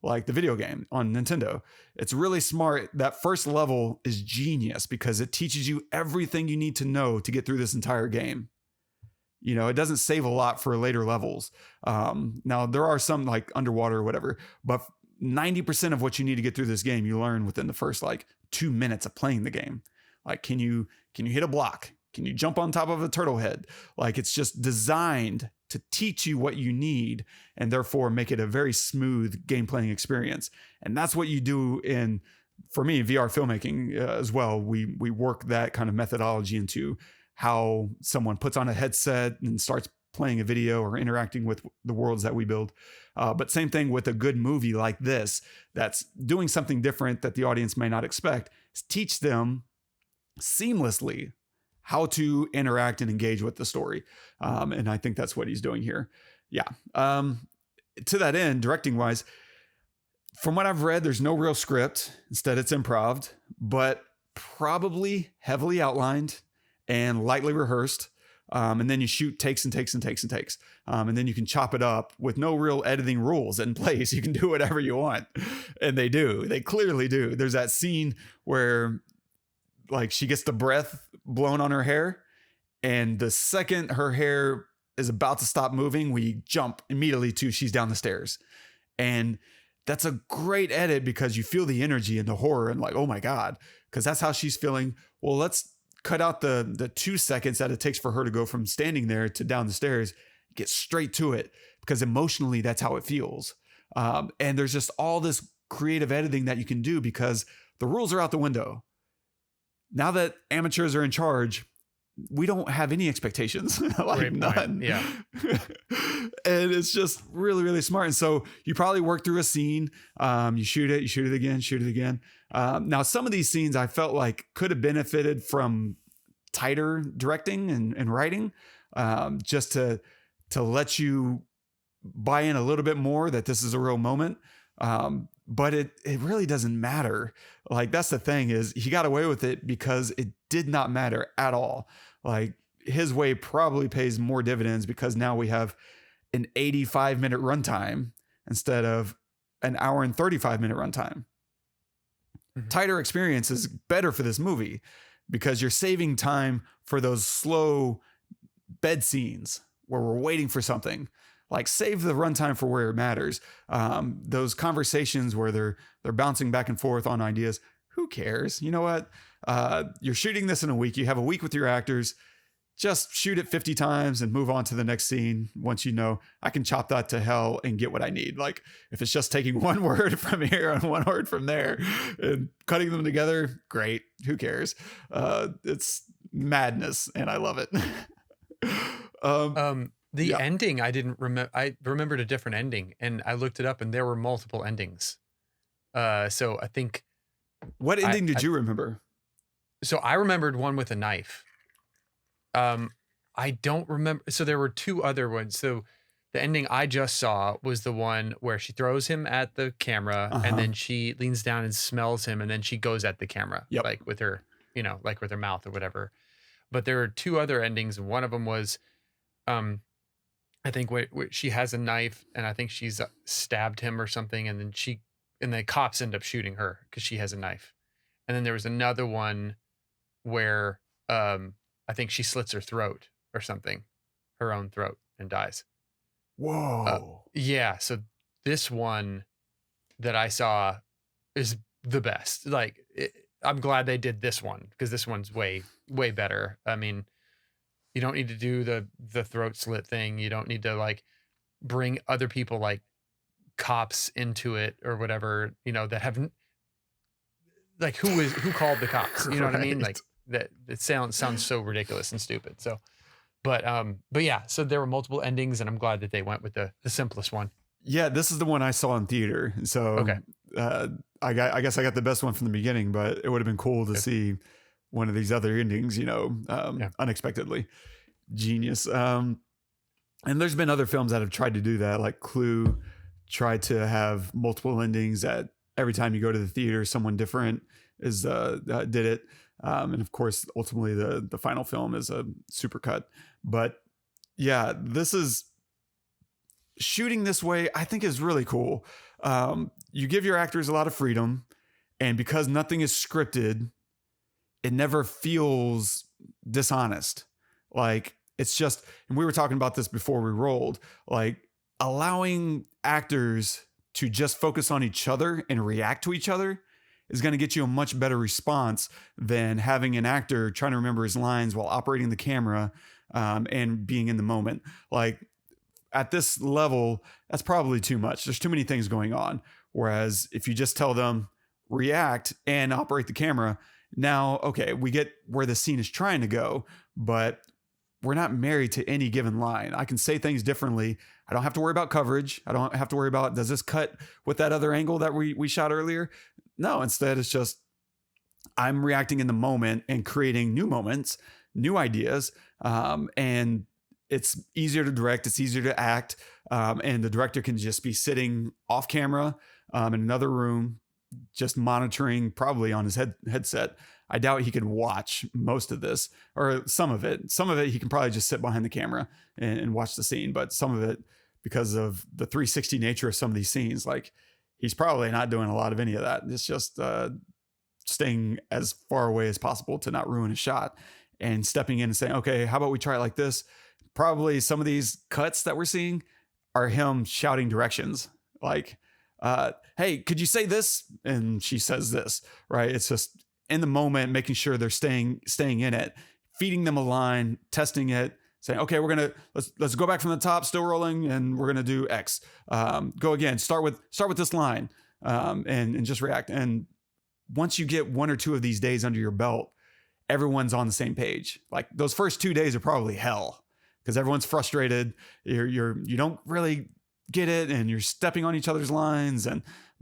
Like the video game on Nintendo. It's really smart. That first level is genius because it teaches you everything you need to know to get through this entire game. You know, it doesn't save a lot for later levels. Now, there are some like underwater or whatever, but 90% of what you need to get through this game, you learn within the first like 2 minutes of playing the game. Like, can you hit a block? Can you jump on top of a turtle head? Like, it's just designed to teach you what you need and therefore make it a very smooth game playing experience. And that's what you do for me, VR filmmaking as well. We work that kind of methodology into how someone puts on a headset and starts playing a video or interacting with the worlds that we build. But same thing with a good movie like this, that's doing something different that the audience may not expect, is teach them seamlessly how to interact and engage with the story. And I think that's what he's doing here. Yeah. To that end, directing wise, from what I've read, there's no real script. Instead, it's improv, but probably heavily outlined and lightly rehearsed. And then you shoot takes and takes and takes and takes. And then you can chop it up with no real editing rules in place. You can do whatever you want. And they do. They clearly do. There's that scene where like she gets the breath blown on her hair. And the second her hair is about to stop moving, we jump immediately to she's down the stairs. And that's a great edit because you feel the energy and the horror and like, oh my God, because that's how she's feeling. Well, let's cut out the 2 seconds that it takes for her to go from standing there to down the stairs, get straight to it, because emotionally that's how it feels. And there's just all this creative editing that you can do because the rules are out the window. Now that amateurs are in charge, we don't have any expectations, like none. Yeah. And it's just really, really smart. And so you probably work through a scene, you shoot it again. Now, some of these scenes I felt like could have benefited from tighter directing and writing, just to let you buy in a little bit more that this is a real moment. But it really doesn't matter. Like, that's the thing, is he got away with it because it did not matter at all. Like, his way probably pays more dividends because now we have an 85-minute runtime instead of an hour and 35-minute runtime. Mm-hmm. Tighter experience is better for this movie because you're saving time for those slow bed scenes where we're waiting for something. Like, save the runtime for where it matters. Those conversations where they're bouncing back and forth on ideas. Who cares? You know what? You're shooting this in a week. You have a week with your actors. Just shoot it 50 times and move on to the next scene. Once you know, I can chop that to hell and get what I need. Like, if it's just taking one word from here and one word from there and cutting them together, great. Who cares? It's madness, and I love it. The ending, I didn't remember. I remembered a different ending, and I looked it up, and there were multiple endings. So I think. What ending did you remember? So I remembered one with a knife. I don't remember. So there were two other ones. So the ending I just saw was the one where she throws him at the camera and then she leans down and smells him and then she goes at the camera, like with her, like with her mouth or whatever. But there are two other endings. And one of them was, I think where she has a knife and I think she's stabbed him or something. And then the cops end up shooting her because she has a knife. And then there was another one where, I think she slits her throat or something, her own throat, and dies. Whoa. Yeah. So this one that I saw is the best. Like, I'm glad they did this one because this one's way, way better. I mean, you don't need to do the throat slit thing. You don't need to like bring other people like cops into it or whatever, that haven't, like, who called the cops? You know what I mean? Like that it sounds so ridiculous and stupid. So, but yeah, so there were multiple endings and I'm glad that they went with the simplest one. Yeah, this is the one I saw in theater. So okay. I guess I got the best one from the beginning, but it would have been cool to see one of these other endings, unexpectedly. Genius. And there's been other films that have tried to do that, like Clue tried to have multiple endings that every time you go to the theater, someone different did it. And of course, ultimately the final film is a supercut. But yeah, this is shooting this way, I think is really cool. You give your actors a lot of freedom, and because nothing is scripted, it never feels dishonest. Like it's just, and we were talking about this before we rolled, like allowing actors to just focus on each other and react to each other is going to get you a much better response than having an actor trying to remember his lines while operating the camera and being in the moment. Like at this level, that's probably too much. There's too many things going on. Whereas if you just tell them react and operate the camera, now, okay, we get where the scene is trying to go, but we're not married to any given line. I can say things differently. I don't have to worry about coverage. I don't have to worry about, does this cut with that other angle that we shot earlier? No, instead it's just, I'm reacting in the moment and creating new moments, new ideas. And it's easier to direct. It's easier to act. And the director can just be sitting off camera in another room, just monitoring probably on his headset. I doubt he could watch most of this or some of it. Some of it, he can probably just sit behind the camera and watch the scene. But some of it, because of the 360 nature of some of these scenes, like he's probably not doing a lot of any of that. It's just staying as far away as possible to not ruin a shot and stepping in and saying, okay, how about we try it like this? Probably some of these cuts that we're seeing are him shouting directions like, hey, could you say this? And she says this, right? It's just in the moment, making sure they're staying in it, feeding them a line, testing it, saying, okay, let's go back from the top, still rolling, and we're gonna do X. Go again, start with this line, and just react. And once you get one or two of these days under your belt, everyone's on the same page. Like those first 2 days are probably hell because everyone's frustrated. You don't really get it, and you're stepping on each other's lines.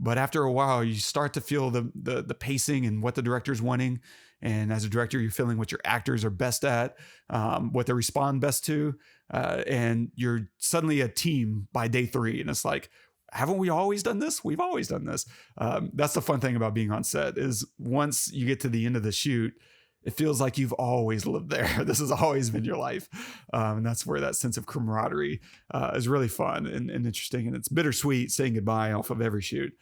But after a while, you start to feel the pacing and what the director's wanting. And as a director, you're feeling what your actors are best at, what they respond best to. And you're suddenly a team by day 3. And it's like, haven't we always done this? We've always done this. That's the fun thing about being on set is once you get to the end of the shoot, it feels like you've always lived there. This has always been your life. And that's where that sense of camaraderie is really fun and interesting. And it's bittersweet saying goodbye off of every shoot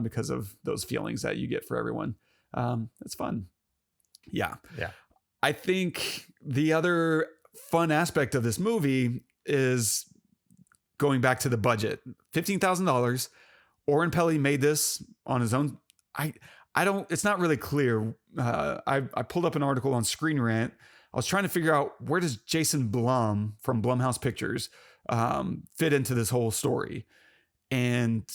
because of those feelings that you get for everyone. It's fun. Yeah. I think the other fun aspect of this movie is going back to the budget. $15,000. Oren Peli made this on his own. It's not really clear. I pulled up an article on Screen Rant. I was trying to figure out where does Jason Blum from Blumhouse Pictures fit into this whole story. And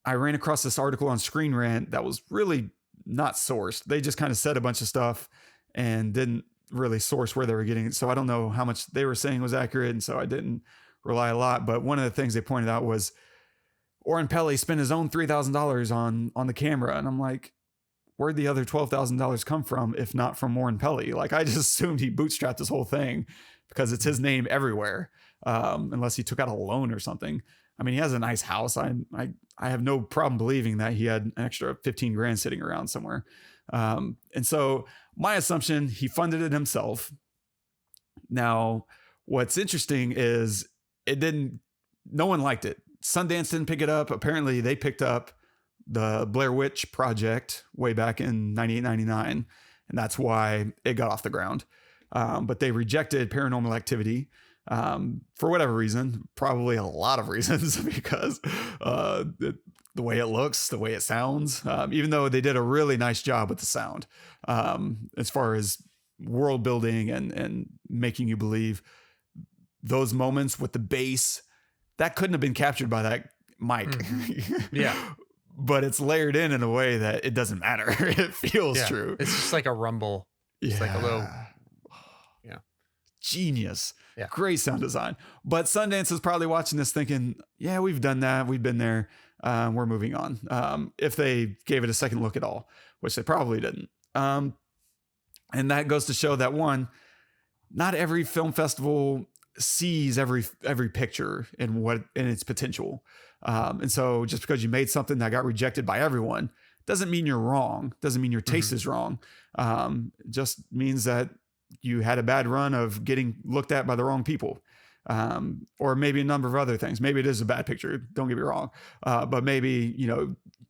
I ran across this article on Screen Rant that was really not sourced. They just kind of said a bunch of stuff and didn't really source where they were getting it. So I don't know how much they were saying was accurate. And so I didn't rely a lot. But one of the things they pointed out was Oren Peli spent his own $3,000 on the camera. And I'm like, where'd the other $12,000 come from if not from Oren Peli? Like, I just assumed he bootstrapped this whole thing because it's his name everywhere, unless he took out a loan or something. I mean, he has a nice house. I have no problem believing that he had an extra 15 grand sitting around somewhere. And so my assumption, he funded it himself. Now, what's interesting is no one liked it. Sundance didn't pick it up. Apparently they picked up the Blair Witch Project way back in 98, 99. And that's why it got off the ground. But they rejected Paranormal Activity for whatever reason, probably a lot of reasons, because the way it looks, the way it sounds, even though they did a really nice job with the sound, as far as world building and making you believe, those moments with the bass, that couldn't have been captured by that mic. Mm-hmm. Yeah. But it's layered in a way that it doesn't matter. It feels true. It's just like a rumble. It's like a little, genius. Yeah. Great sound design. But Sundance is probably watching this thinking, yeah, we've done that. We've been there. We're moving on. If they gave it a second look at all, which they probably didn't. And that goes to show that, one, not every film festival sees every picture in its potential. And so just because you made something that got rejected by everyone doesn't mean you're wrong. Doesn't mean your taste is wrong. It just means that you had a bad run of getting looked at by the wrong people. Or maybe a number of other things. Maybe it is a bad picture. Don't get me wrong. But maybe,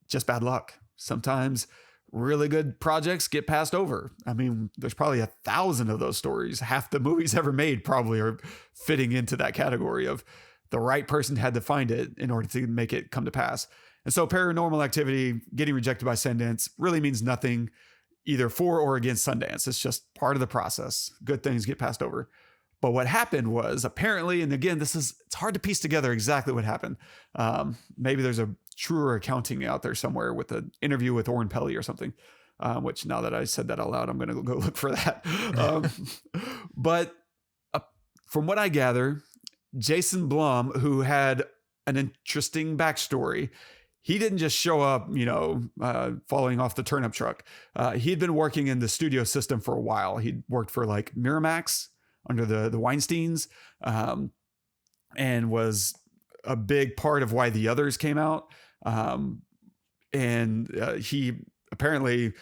just bad luck. Sometimes really good projects get passed over. I mean, there's probably 1,000 of those stories. Half the movies ever made probably are fitting into that category of the right person had to find it in order to make it come to pass. And so Paranormal Activity getting rejected by Sundance really means nothing either for or against Sundance. It's just part of the process. Good things get passed over. But what happened was, apparently, and again, it's hard to piece together exactly what happened. Maybe there's a truer accounting out there somewhere with an interview with Oren Peli or something, which now that I said that out loud, I'm going to go look for that. But from what I gather, Jason Blum, who had an interesting backstory, he didn't just show up, falling off the turnip truck. He'd been working in the studio system for a while. He'd worked for like Miramax under the Weinsteins, and was a big part of why The Others came out. He apparently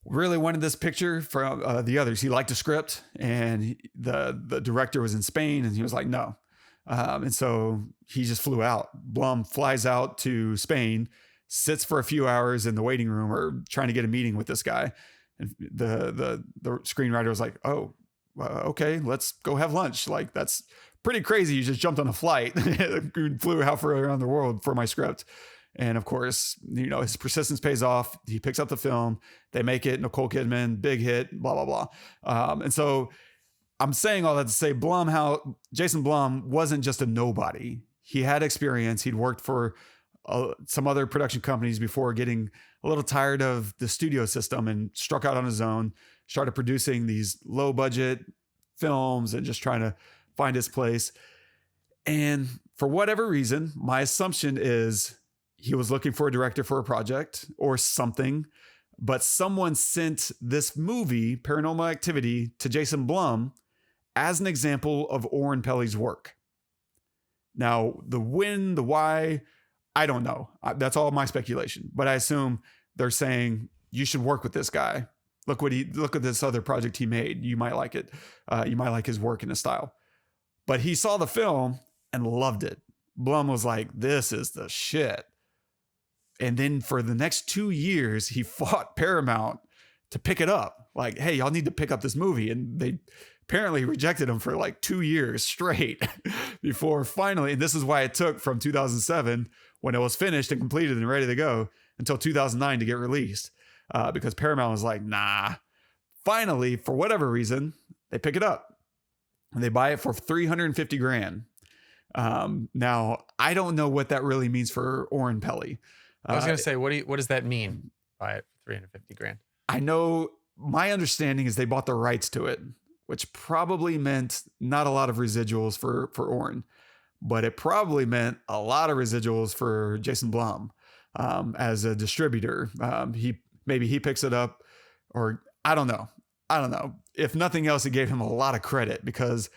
really wanted this picture from The Others. He liked the script, and the director was in Spain, and he was like, no. And so he just flew out. Blum flies out to Spain, sits for a few hours in the waiting room or trying to get a meeting with this guy. And the screenwriter was like, oh, okay, let's go have lunch. Like, that's pretty crazy. You just jumped on a flight and flew halfway around the world for my script. And of course, his persistence pays off. He picks up the film. They make it. Nicole Kidman, big hit, blah, blah, blah. And so I'm saying all that to say Jason Blum wasn't just a nobody. He had experience. He'd worked for some other production companies before getting a little tired of the studio system and struck out on his own, started producing these low budget films and just trying to find his place. And for whatever reason, my assumption is he was looking for a director for a project or something, but someone sent this movie, Paranormal Activity, to Jason Blum as an example of Oren Peli's work. Now, the when, the why, I don't know. That's all my speculation, but I assume they're saying you should work with this guy. Look at this other project he made. You might like it. You might like his work and his style. But he saw the film and loved it. Blum was like, this is the shit. And then for the next 2 years, he fought Paramount to pick it up. Like, hey, y'all need to pick up this movie. And they apparently rejected him for like 2 years straight before finally, and this is why it took from 2007 when it was finished and completed and ready to go until 2009 to get released. Because Paramount was like, nah. Finally, for whatever reason, they pick it up and they buy it for $350,000. Now, I don't know what that really means for Oren Peli. I was going to say, what does that mean? Buy it for $350,000. I know my understanding is they bought the rights to it, which probably meant not a lot of residuals for Oren, but it probably meant a lot of residuals for Jason Blum as a distributor. He maybe he picks it up, or I don't know. If nothing else, it gave him a lot of credit because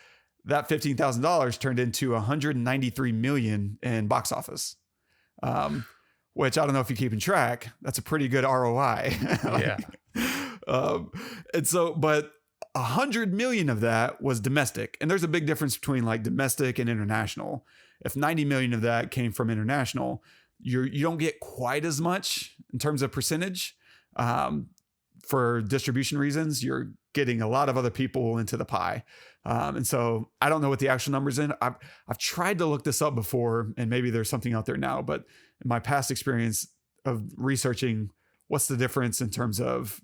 that $15,000 turned into $193 million in box office. Which I don't know if you're keeping track. That's a pretty good ROI. Yeah. And so, but 100 million of that was domestic. And there's a big difference between like domestic and international. If 90 million of that came from international, you don't get quite as much in terms of percentage. For distribution reasons, you're getting a lot of other people into the pie. And so I don't know what the actual numbers in. I've tried to look this up before, and maybe there's something out there now, but in my past experience of researching what's the difference in terms of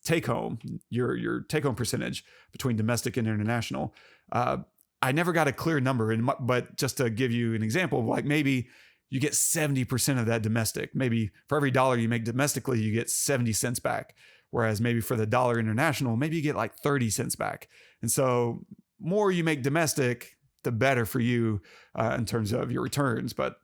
take home, your take home percentage between domestic and international, I never got a clear number. But just to give you an example, like maybe you get 70% of that domestic. Maybe for every dollar you make domestically, you get 70 cents back. Whereas maybe for the dollar international, maybe you get like 30 cents back. And so more you make domestic, the better for you in terms of your returns. But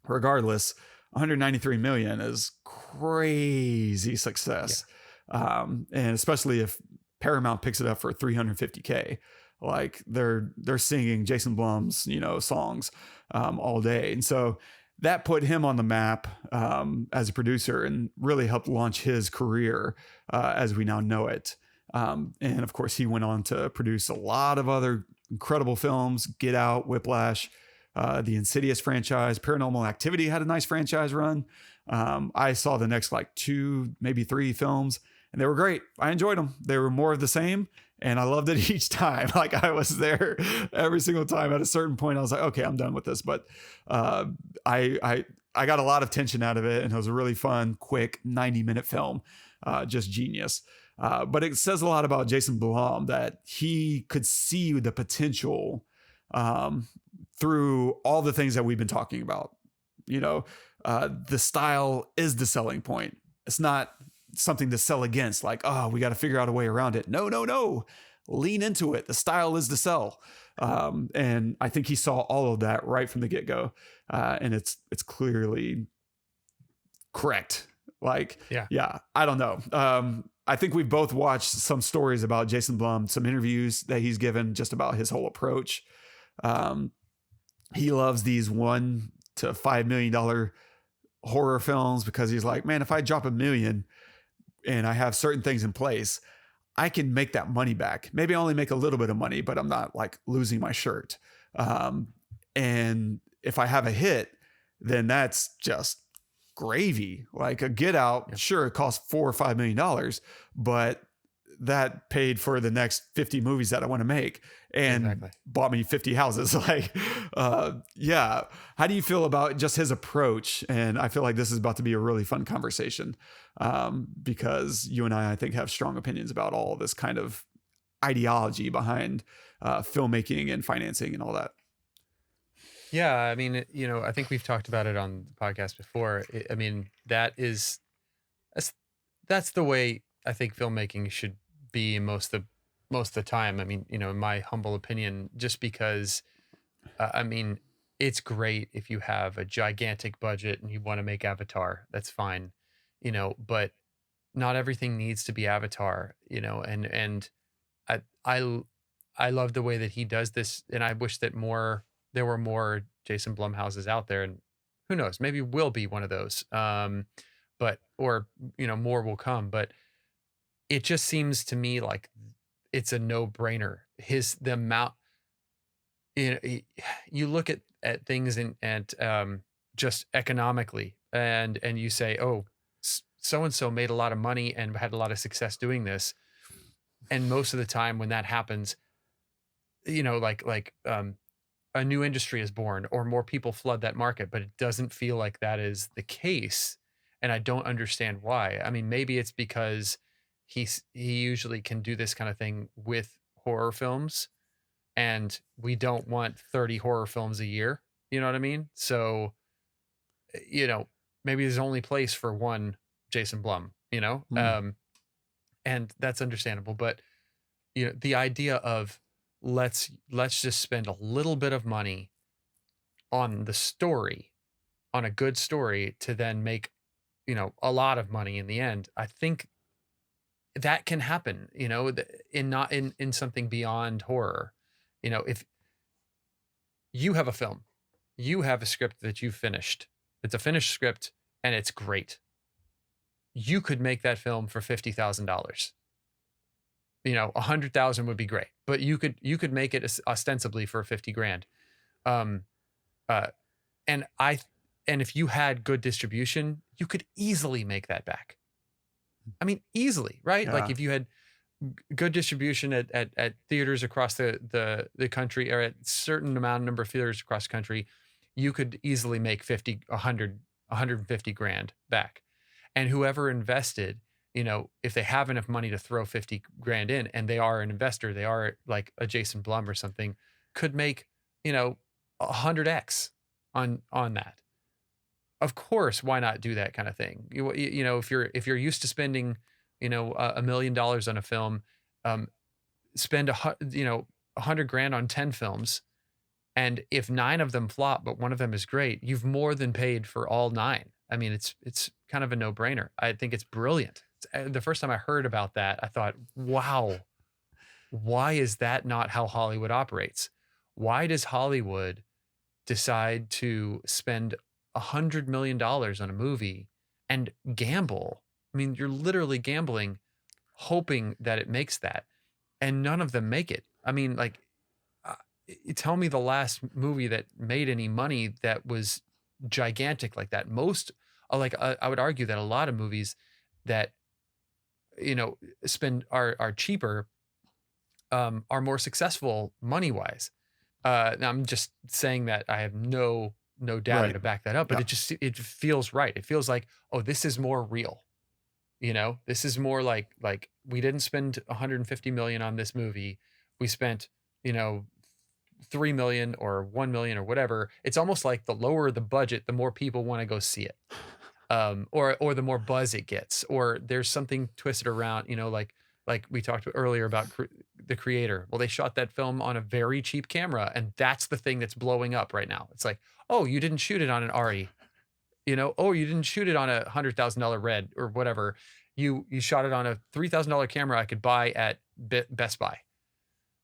regardless, 193 million is crazy success. Yeah. And especially if Paramount picks it up for 350K, like they're singing Jason Blum's, songs all day. And so that put him on the map as a producer and really helped launch his career as we now know it. And of course, he went on to produce a lot of other incredible films: Get Out, Whiplash, the Insidious franchise, Paranormal Activity had a nice franchise run. I saw the next like 2, maybe 3 films, and they were great. I enjoyed them. They were more of the same, and I loved it each time. Like I was there every single time. At a certain point, I was like, okay, I'm done with this. But I got a lot of tension out of it, and it was a really fun, quick 90-minute film. Just genius. But it says a lot about Jason Blum that he could see the potential through all the things that we've been talking about. The style is the selling point. It's not something to sell against, like, oh, we got to figure out a way around it. No. Lean into it. The style is the sell. And I think he saw all of that right from the get-go. And it's clearly correct. Like, yeah, I don't know. I think we've both watched some stories about Jason Blum, some interviews that he's given just about his whole approach. He loves these $1 to $5 million horror films because he's like, man, if I drop $1 million and I have certain things in place, I can make that money back. Maybe I only make a little bit of money, but I'm not like losing my shirt. And if I have a hit, then that's just gravy. Like a Get Out, sure, it costs $4 or $5 million, but that paid for the next 50 movies that I want to make and bought me 50 houses. Like, yeah. How do you feel about just his approach? And I feel like this is about to be a really fun conversation because you and I think, have strong opinions about all this kind of ideology behind filmmaking and financing and all that. Yeah. I mean, I think we've talked about it on the podcast before. That's the way I think filmmaking should be most of the time. I mean, in my humble opinion, just because, it's great if you have a gigantic budget and you want to make Avatar, that's fine, but not everything needs to be Avatar, and I love the way that he does this. And I wish that there were more Jason Blum houses out there, and who knows, maybe we'll be one of those. More will come, but it just seems to me like it's a no-brainer. The amount, you look at things and just economically, and you say, oh, so-and-so made a lot of money and had a lot of success doing this. And most of the time when that happens, a new industry is born or more people flood that market, but it doesn't feel like that is the case. And I don't understand why. I mean, maybe it's because he usually can do this kind of thing with horror films, and we don't want 30 horror films a year. You know what I mean? So, maybe there's only place for one Jason Blum, and that's understandable. But, the idea of let's just spend a little bit of money on the story, on a good story, to then make, a lot of money in the end. I think that can happen, not in something beyond horror. If you have a film, you have a script that you've finished, it's a finished script and it's great. You could make that film for $50,000. 100,000 would be great, but you could make it ostensibly for 50 grand. Um, and if you had good distribution, you could easily make that back. I mean, easily, right? Yeah. Like if you had good distribution at theaters across the country, or at certain number of theaters across the country, you could easily make 50, 100, 150 grand back. And whoever invested, if they have enough money to throw 50 grand in, and they are an investor, they are like a Jason Blum or something, could make, 100x on that. Of course, why not do that kind of thing? If you're used to spending, $1 million on a film, spend $100,000 on 10 films, and if 9 of them flop but one of them is great, you've more than paid for all 9. I mean, it's kind of a no-brainer. I think it's brilliant. The first time I heard about that, I thought, wow, why is that not how Hollywood operates? Why does Hollywood decide to spend $100 million on a movie and gamble? I mean, you're literally gambling, hoping that it makes that, and none of them make it. I mean, like, tell me the last movie that made any money that was gigantic like that. Most, I would argue that a lot of movies that are cheaper, are more successful money wise. Now I'm just saying that I have no data to back that up, but it feels right. It feels like, oh, this is more real. This is more like we didn't spend 150 million on this movie. We spent, 3 million or 1 million or whatever. It's almost like the lower the budget, the more people want to go see it. Or the more buzz it gets, or there's something twisted around, like we talked earlier about The Creator. Well, they shot that film on a very cheap camera, and that's the thing that's blowing up right now. It's like, oh, you didn't shoot it on an RE, oh, you didn't shoot it on a $100,000 Red or whatever. You shot it on a $3,000 camera I could buy at Best Buy.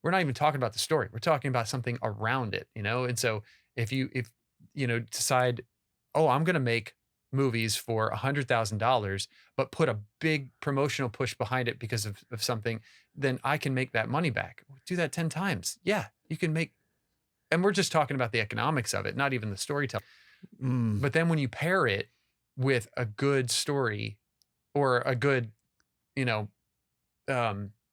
We're not even talking about the story. We're talking about something around it, And so if you decide, oh, I'm going to make movies for $100,000, but put a big promotional push behind it because of something, then I can make that money back. Do that 10 times. Yeah, you can make, and we're just talking about the economics of it, not even the storytelling. But then when you pair it with a good story, or a good, a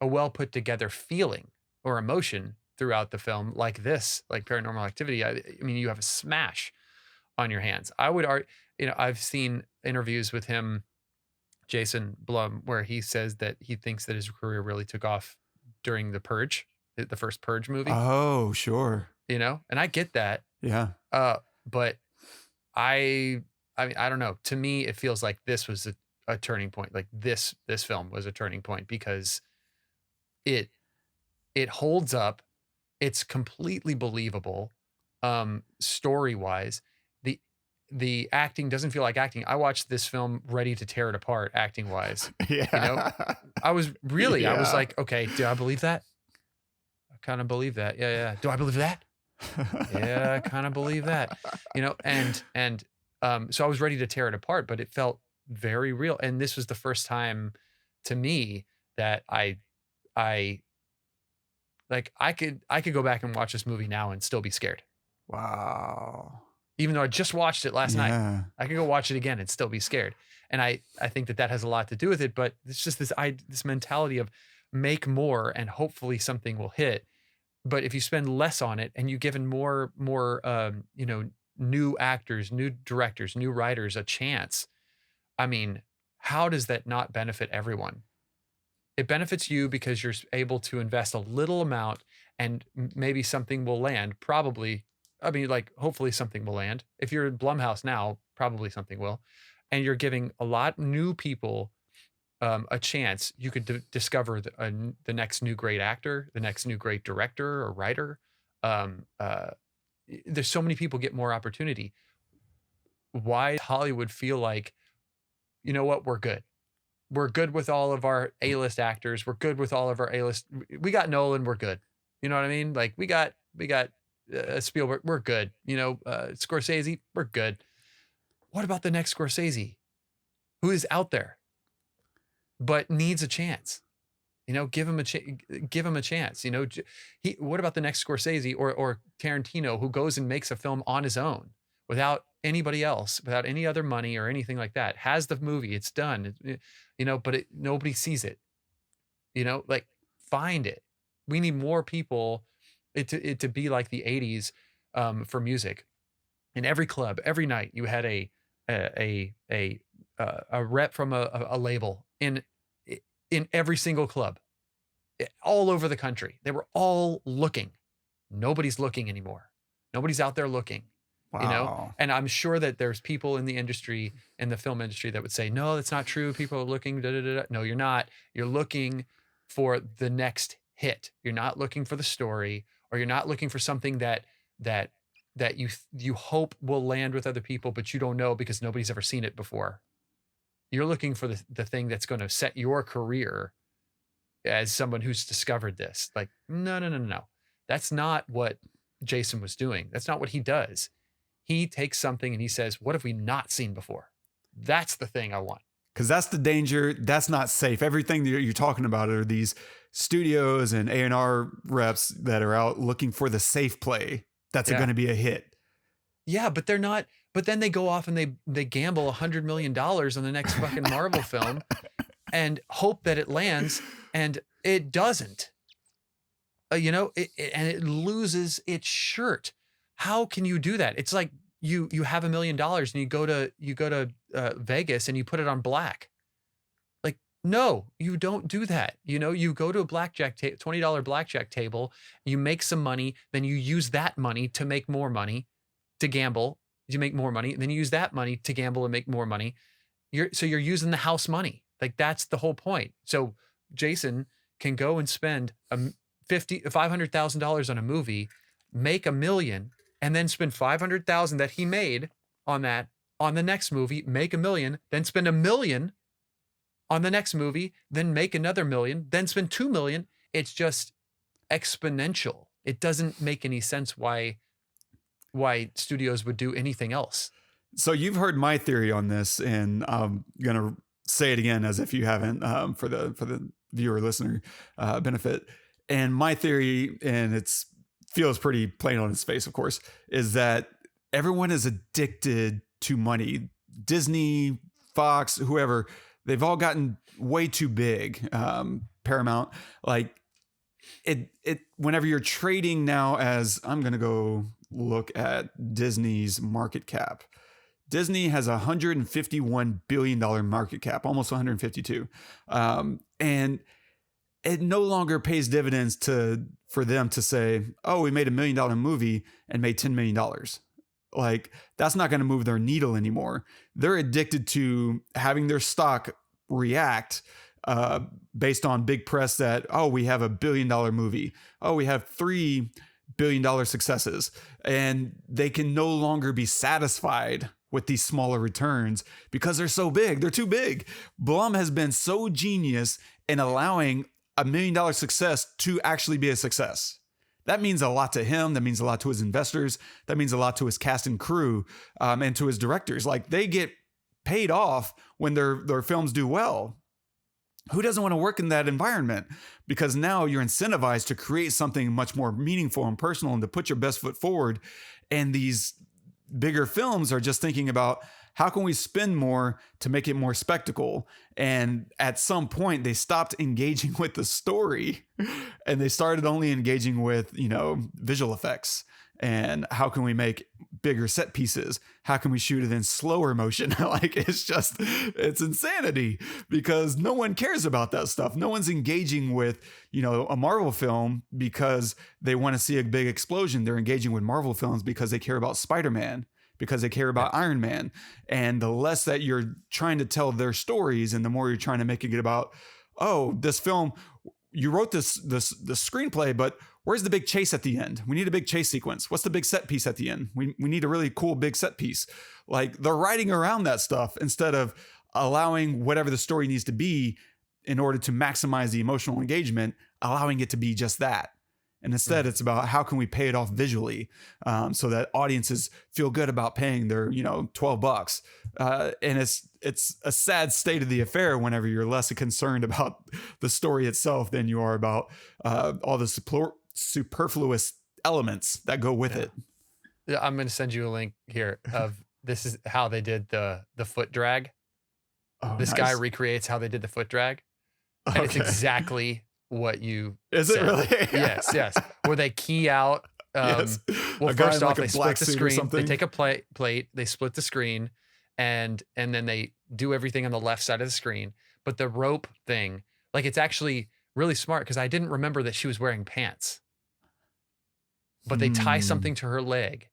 well put together feeling or emotion throughout the film, like Paranormal Activity, I mean, you have a smash on your hands. I would argue, I've seen interviews with him, Jason Blum, where he says that he thinks that his career really took off during The Purge, the first Purge movie. Oh, sure. And I get that. Yeah. But I mean, I don't know. To me, it feels like this was a turning point. Like this film was a turning point because it holds up. It's completely believable, story-wise. The acting doesn't feel like acting. I watched this film ready to tear it apart, acting-wise. Yeah. I was like, okay, do I believe that? I kind of believe that. Yeah. Do I believe that? Yeah, I kind of believe that. And so I was ready to tear it apart, but it felt very real. And this was the first time to me that I could go back and watch this movie now and still be scared. Wow. Even though I just watched it last night, I could go watch it again and still be scared. And I think that has a lot to do with it, but it's just this mentality of make more and hopefully something will hit. But if you spend less on it and you given more new actors, new directors, new writers a chance, I mean, how does that not benefit everyone? It benefits you because you're able to invest a little amount and maybe something will land. Probably, I mean, hopefully something will land. If you're at Blumhouse now, probably something will. And you're giving a lot new people a chance. You could discover the next new great actor, the next new great director or writer. There's so many people get more opportunity. Why does Hollywood feel like you know what? We're good. We're good with all of our A-list actors. We're good with all of our A-list. We got Nolan. We're good. You know what I mean? Like we got Spielberg. We're good. You know, Scorsese. We're good. What about the next Scorsese, who is out there, but needs a chance? You know, give him a chance. You know, what about the next Scorsese or Tarantino, who goes and makes a film on his own without anybody else, without any other money or anything like that, has the movie, it's done, you know, but nobody sees it, you know, like find it. We need more people it to be like the 80s for music. In every club, every night you had a rep from a label in every single club all over the country. They were all looking. Nobody's looking anymore. Nobody's out there looking. Wow. You know, and I'm sure that there's people in the industry, in the film industry, that would say, no, that's not true. People are looking. Da, da, da, da. No, you're not. You're looking for the next hit. You're not looking for the story, or you're not looking for something that you hope will land with other people, but you don't know because nobody's ever seen it before. You're looking for the thing that's going to set your career as someone who's discovered this. Like, no. That's not what Jason was doing. That's not what he does. He takes something and he says, what have we not seen before? That's the thing I want. Because that's the danger. That's not safe. Everything that you're talking about are these studios and A&R reps that are out looking for the safe play. That's going to be a hit. Yeah, but they're not. But then they go off and they gamble $100 million on the next fucking Marvel film and hope that it lands, and it doesn't. You know, and it loses its shirt. How can you do that? It's like you have $1 million and you go to Vegas and you put it on black. Like, no, you don't do that. You know, you go to a blackjack $20 blackjack table, you make some money, then you use that money to make more money, to gamble. You make more money, and then you use that money to gamble and make more money. You're using the house money. Like, that's the whole point. So Jason can go and spend $500,000 on a movie, make $1 million, and then spend $500,000 that he made on that on the next movie, make $1 million, then spend $1 million on the next movie, then make another $1 million, then spend $2 million. It's just exponential. It doesn't make any sense why studios would do anything else. So you've heard my theory on this, and I'm gonna say it again as if you haven't, for the viewer listener benefit. And my theory, and it's feels pretty plain on its face, of course, is that everyone is addicted to money. Disney, Fox, whoever, they've all gotten way too big. Paramount, like it whenever you're trading now, as I'm going to go look at Disney's market cap. Disney has a $151 billion market cap, almost 152. And it no longer pays dividends for them to say, oh, we made $1 million movie and made $10 million. Like, that's not going to move their needle anymore. They're addicted to having their stock react based on big press that, oh, we have $1 billion movie. Oh, we have $3 billion successes. And they can no longer be satisfied with these smaller returns because they're so big. They're too big. Blum has been so genius in allowing $1 million success to actually be a success. That means a lot to him. That means a lot to his investors. That means a lot to his cast and crew, and to his directors. Like, they get paid off when their films do well. Who doesn't want to work in that environment? Because now you're incentivized to create something much more meaningful and personal and to put your best foot forward. And these bigger films are just thinking about, how can we spend more to make it more spectacle? And at some point they stopped engaging with the story and they started only engaging with, visual effects. And how can we make bigger set pieces? How can we shoot it in slower motion? Like, it's insanity because no one cares about that stuff. No one's engaging with, a Marvel film because they want to see a big explosion. They're engaging with Marvel films because they care about Spider-Man, because they care about Iron Man. And the less that you're trying to tell their stories and the more you're trying to make it about, oh, this film, you wrote the screenplay, but where's the big chase at the end? We need a big chase sequence. What's the big set piece at the end? We need a really cool big set piece. Like, they're writing around that stuff instead of, allowing whatever the story needs to be in order to maximize the emotional engagement, allowing it to be just that. And instead, it's about how can we pay it off visually, so that audiences feel good about paying their, $12. And it's a sad state of the affair whenever you're less concerned about the story itself than you are about all the superfluous elements that go with it. Yeah, I'm going to send you a link here of this is how they did the foot drag. Oh, this nice. guy recreates how they did the foot drag. And it's exactly what you Is said. it really? Yes. Where they key out. Yes. Well, first off, they split the screen. They take a plate, they split the screen, and then they do everything on the left side of the screen. But the rope thing, like, it's actually really smart because I didn't remember that she was wearing pants. But they tie something to her leg,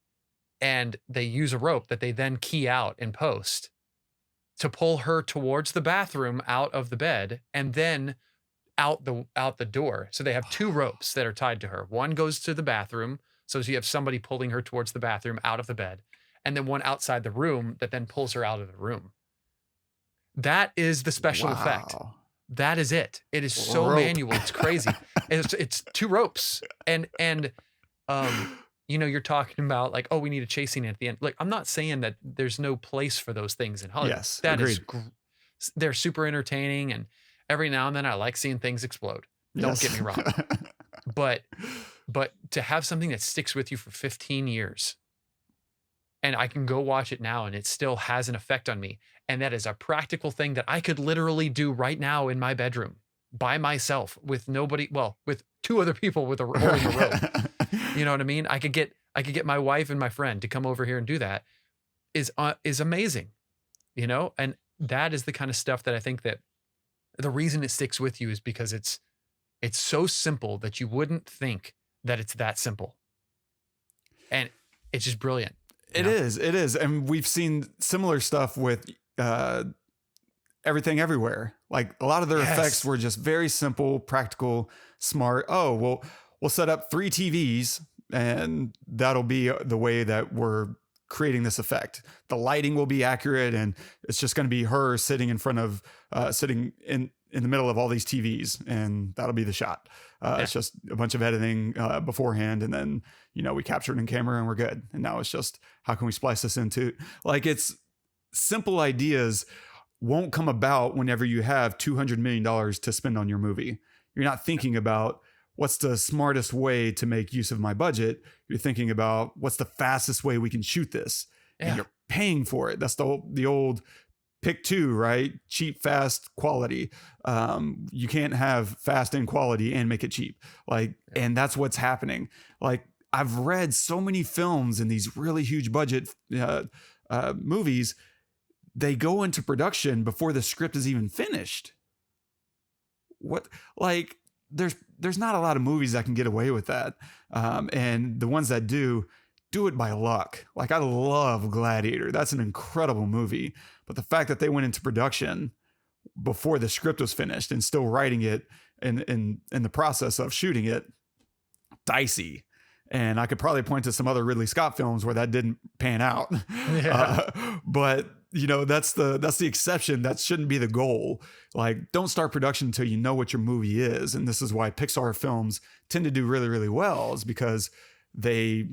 and they use a rope that they then key out in post to pull her towards the bathroom out of the bed and then out the door. So they have two ropes that are tied to her. One goes to the bathroom, so you have somebody pulling her towards the bathroom out of the bed, and then one outside the room that then pulls her out of the room. That is the special effect. That is it. It is so manual. It's crazy. It's two ropes. And you're talking about like, oh, we need a chase scene at the end. Like, I'm not saying that there's no place for those things in Hollywood. Yes, that agreed. They're super entertaining, and every now and then I like seeing things explode. Don't get me wrong. But to have something that sticks with you for 15 years, and I can go watch it now and it still has an effect on me, and that is a practical thing that I could literally do right now in my bedroom by myself with nobody, with two other people with holding a rope. You know what I mean? I could get my wife and my friend to come over here and do that is amazing, and that is the kind of stuff that I think that the reason it sticks with you is because it's so simple that you wouldn't think that it's that simple. And it's just brilliant. It is. And we've seen similar stuff with Everything Everywhere. Like, a lot of their effects were just very simple, practical, smart. Oh, well, we'll set up 3 TVs and that'll be the way that we're creating this effect. The lighting will be accurate, and it's just going to be her sitting in front of, sitting in the middle of all these TVs, and that'll be the shot. It's just a bunch of editing beforehand, and then, we capture it in camera and we're good. And now it's just, how can we splice this into, like, it's simple ideas won't come about whenever you have $200 million to spend on your movie. You're not thinking about what's the smartest way to make use of my budget. You're thinking about what's the fastest way we can shoot this. And you're paying for it. That's the old pick two, right? Cheap, fast, quality. You can't have fast and quality and make it cheap. And that's what's happening. Like, I've read so many films in these really huge budget movies. They go into production before the script is even finished. There's not a lot of movies that can get away with that. And the ones that do it by luck. Like, I love Gladiator. That's an incredible movie. But the fact that they went into production before the script was finished and still writing it in the process of shooting it, dicey. And I could probably point to some other Ridley Scott films where that didn't pan out. But that's the exception. That shouldn't be the goal. Like, don't start production until you know what your movie is. And this is why Pixar films tend to do really, really well, is because they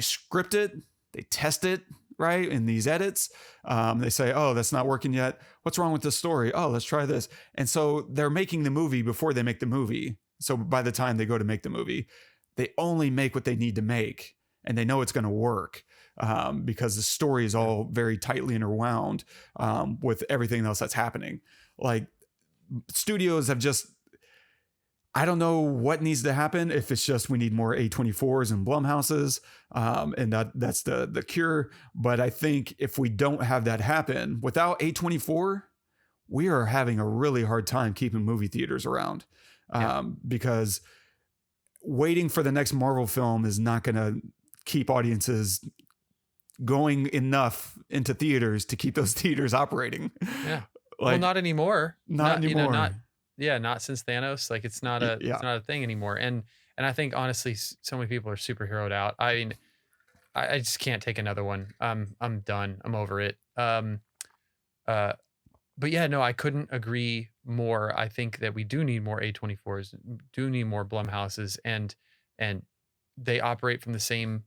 script it, they test it, right? In these edits, they say, oh, that's not working yet. What's wrong with this story? Oh, let's try this. And so they're making the movie before they make the movie. So by the time they go to make the movie, they only make what they need to make, and they know it's going to work, because the story is all very tightly interwound with everything else that's happening. Like, studios have just, I don't know what needs to happen. If it's just we need more A24s and Blumhouses, and that's the cure. But I think if we don't have that happen, without A24, we are having a really hard time keeping movie theaters around, because waiting for the next Marvel film is not going to keep audiences going enough into theaters to keep those theaters operating. Yeah. Well, not anymore. Not anymore. Not since Thanos. Like, it's not a thing anymore. And I think, honestly, so many people are superheroed out. I mean, I just can't take another one. I'm done. I'm over it. but yeah, no, I couldn't agree more. I think that we do need more A24s, do need more Blumhouses, and they operate from the same,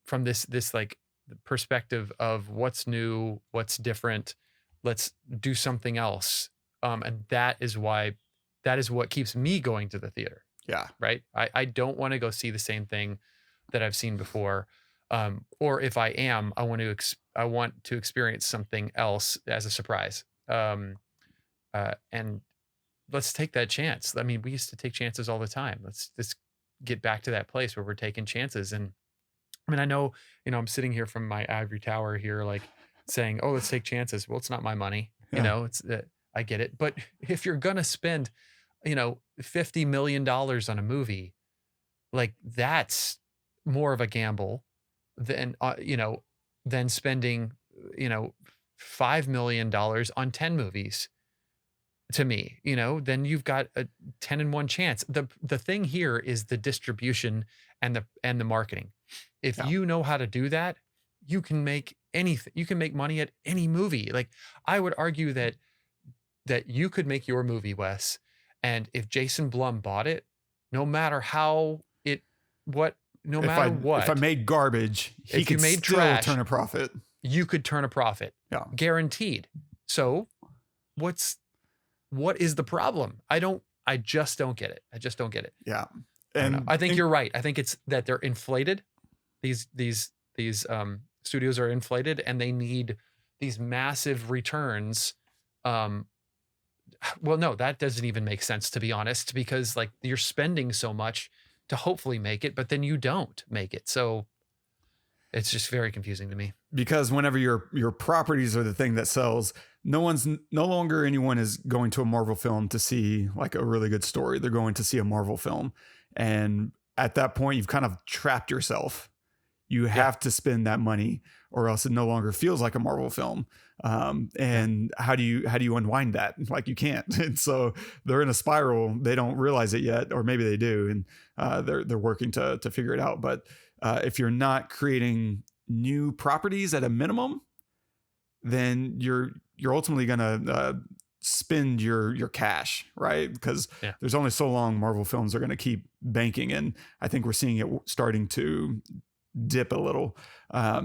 from this like perspective of what's new, what's different. Let's do something else. And that is what keeps me going to the theater. Yeah. Right. I don't want to go see the same thing that I've seen before. Or if I am, I want to experience something else as a surprise. And let's take that chance. I mean, we used to take chances all the time. Let's get back to that place where we're taking chances. And I mean, I know, I'm sitting here from my ivory tower here, like saying, "Oh, let's take chances." Well, it's not my money. Yeah. It's I get it. But if you're gonna spend, $50 million on a movie, like that's more of a gamble than than spending, $5 million on 10 movies. To me, then you've got a 10-1 chance. The thing here is the distribution and the marketing. If you know how to do that, you can make anything. You can make money at any movie. Like I would argue that you could make your movie, Wes, and if Jason Blum bought it, no matter what, If I made garbage, he could still trash, turn a profit. You could turn a profit. Yeah. Guaranteed. So what is the problem? I just don't get it. I just don't get it. Yeah. And I think you're right. I think it's that they're inflated. These studios are inflated and they need these massive returns. Well, no, that doesn't even make sense, to be honest, because like you're spending so much to hopefully make it, but then you don't make it. So it's just very confusing to me. Because whenever your properties are the thing that sells, no longer anyone is going to a Marvel film to see like a really good story. They're going to see a Marvel film. And at that point, you've kind of trapped yourself. You have to spend that money or else it no longer feels like a Marvel film. And how do you unwind that? Like you can't. And so they're in a spiral. They don't realize it yet, or maybe they do. And they're working to figure it out. But if you're not creating new properties at a minimum, then you're ultimately going to spend your cash, right? Because there's only so long Marvel films are going to keep banking. And I think we're seeing it starting to dip a little.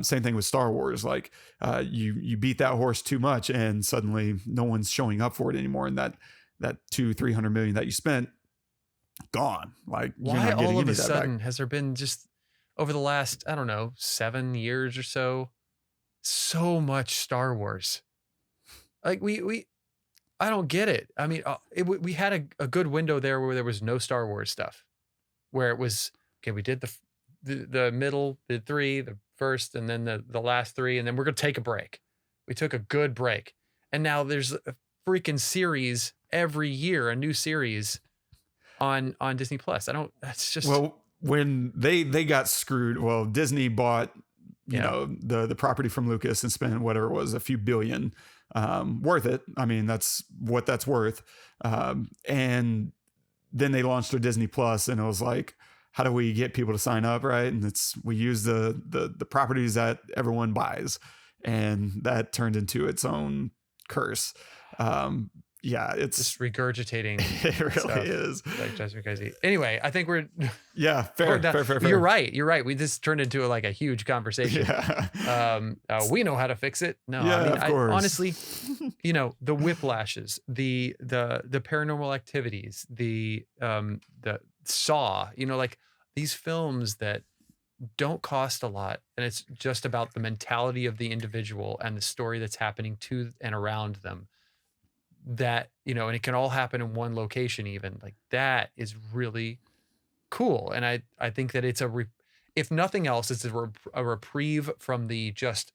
Same thing with Star Wars. Like you beat that horse too much and suddenly no one's showing up for it anymore. And that $200-300 million that you spent, gone. Like why all of a sudden has there been just over the last, I don't know, 7 years or so much Star Wars? Like I don't get it. I mean, we had a good window there where there was no Star Wars stuff, where it was, okay, we did the middle, the 3, the first, and then the last 3, and then we're going to take a break. We took a good break. And now there's a freaking series every year, a new series on Disney Plus. That's just. Well, when they got screwed, well, Disney bought, the property from Lucas and spent whatever it was, a few billion, worth it. I mean, that's what that's worth. And then they launched their Disney Plus and it was like, how do we get people to sign up? Right. And we use the properties that everyone buys, and that turned into its own curse. It's just regurgitating. It really stuff. is. Like drives me crazy. Anyway, I think we're fair. You're right. We just turned into a huge conversation. Yeah. We know how to fix it. No, yeah, I mean, of course. Honestly, the Whiplashes, the Paranormal Activities, the Saw, like these films that don't cost a lot, and it's just about the mentality of the individual and the story that's happening to and around them. That, and it can all happen in one location, even like that is really cool. And I think that it's if nothing else, it's a reprieve from the just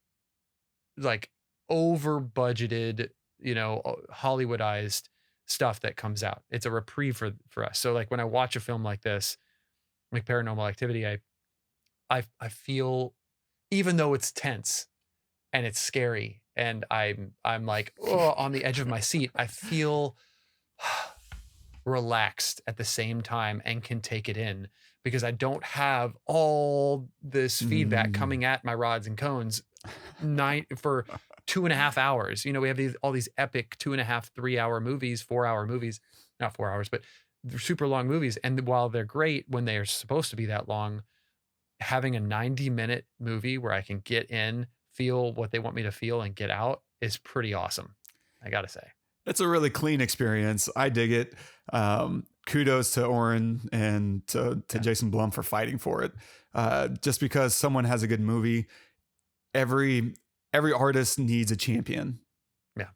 like over budgeted, Hollywoodized stuff that comes out. It's a reprieve for us. So like when I watch a film like this, like Paranormal Activity, I feel, even though it's tense and it's scary and I'm like, on the edge of my seat, I feel relaxed at the same time and can take it in because I don't have all this feedback coming at my rods and cones for 2.5 hours. You know, we have all these epic 2.5, 3-hour movies, 4-hour movies, not 4 hours, but they're super long movies. And while they're great when they are supposed to be that long, having a 90-minute movie where I can get in, feel what they want me to feel, and get out is pretty awesome, I gotta say. It's a really clean experience. I dig it. Kudos to Oren and to Jason Blum for fighting for it. Just because someone has a good movie, every artist needs a champion. Yeah.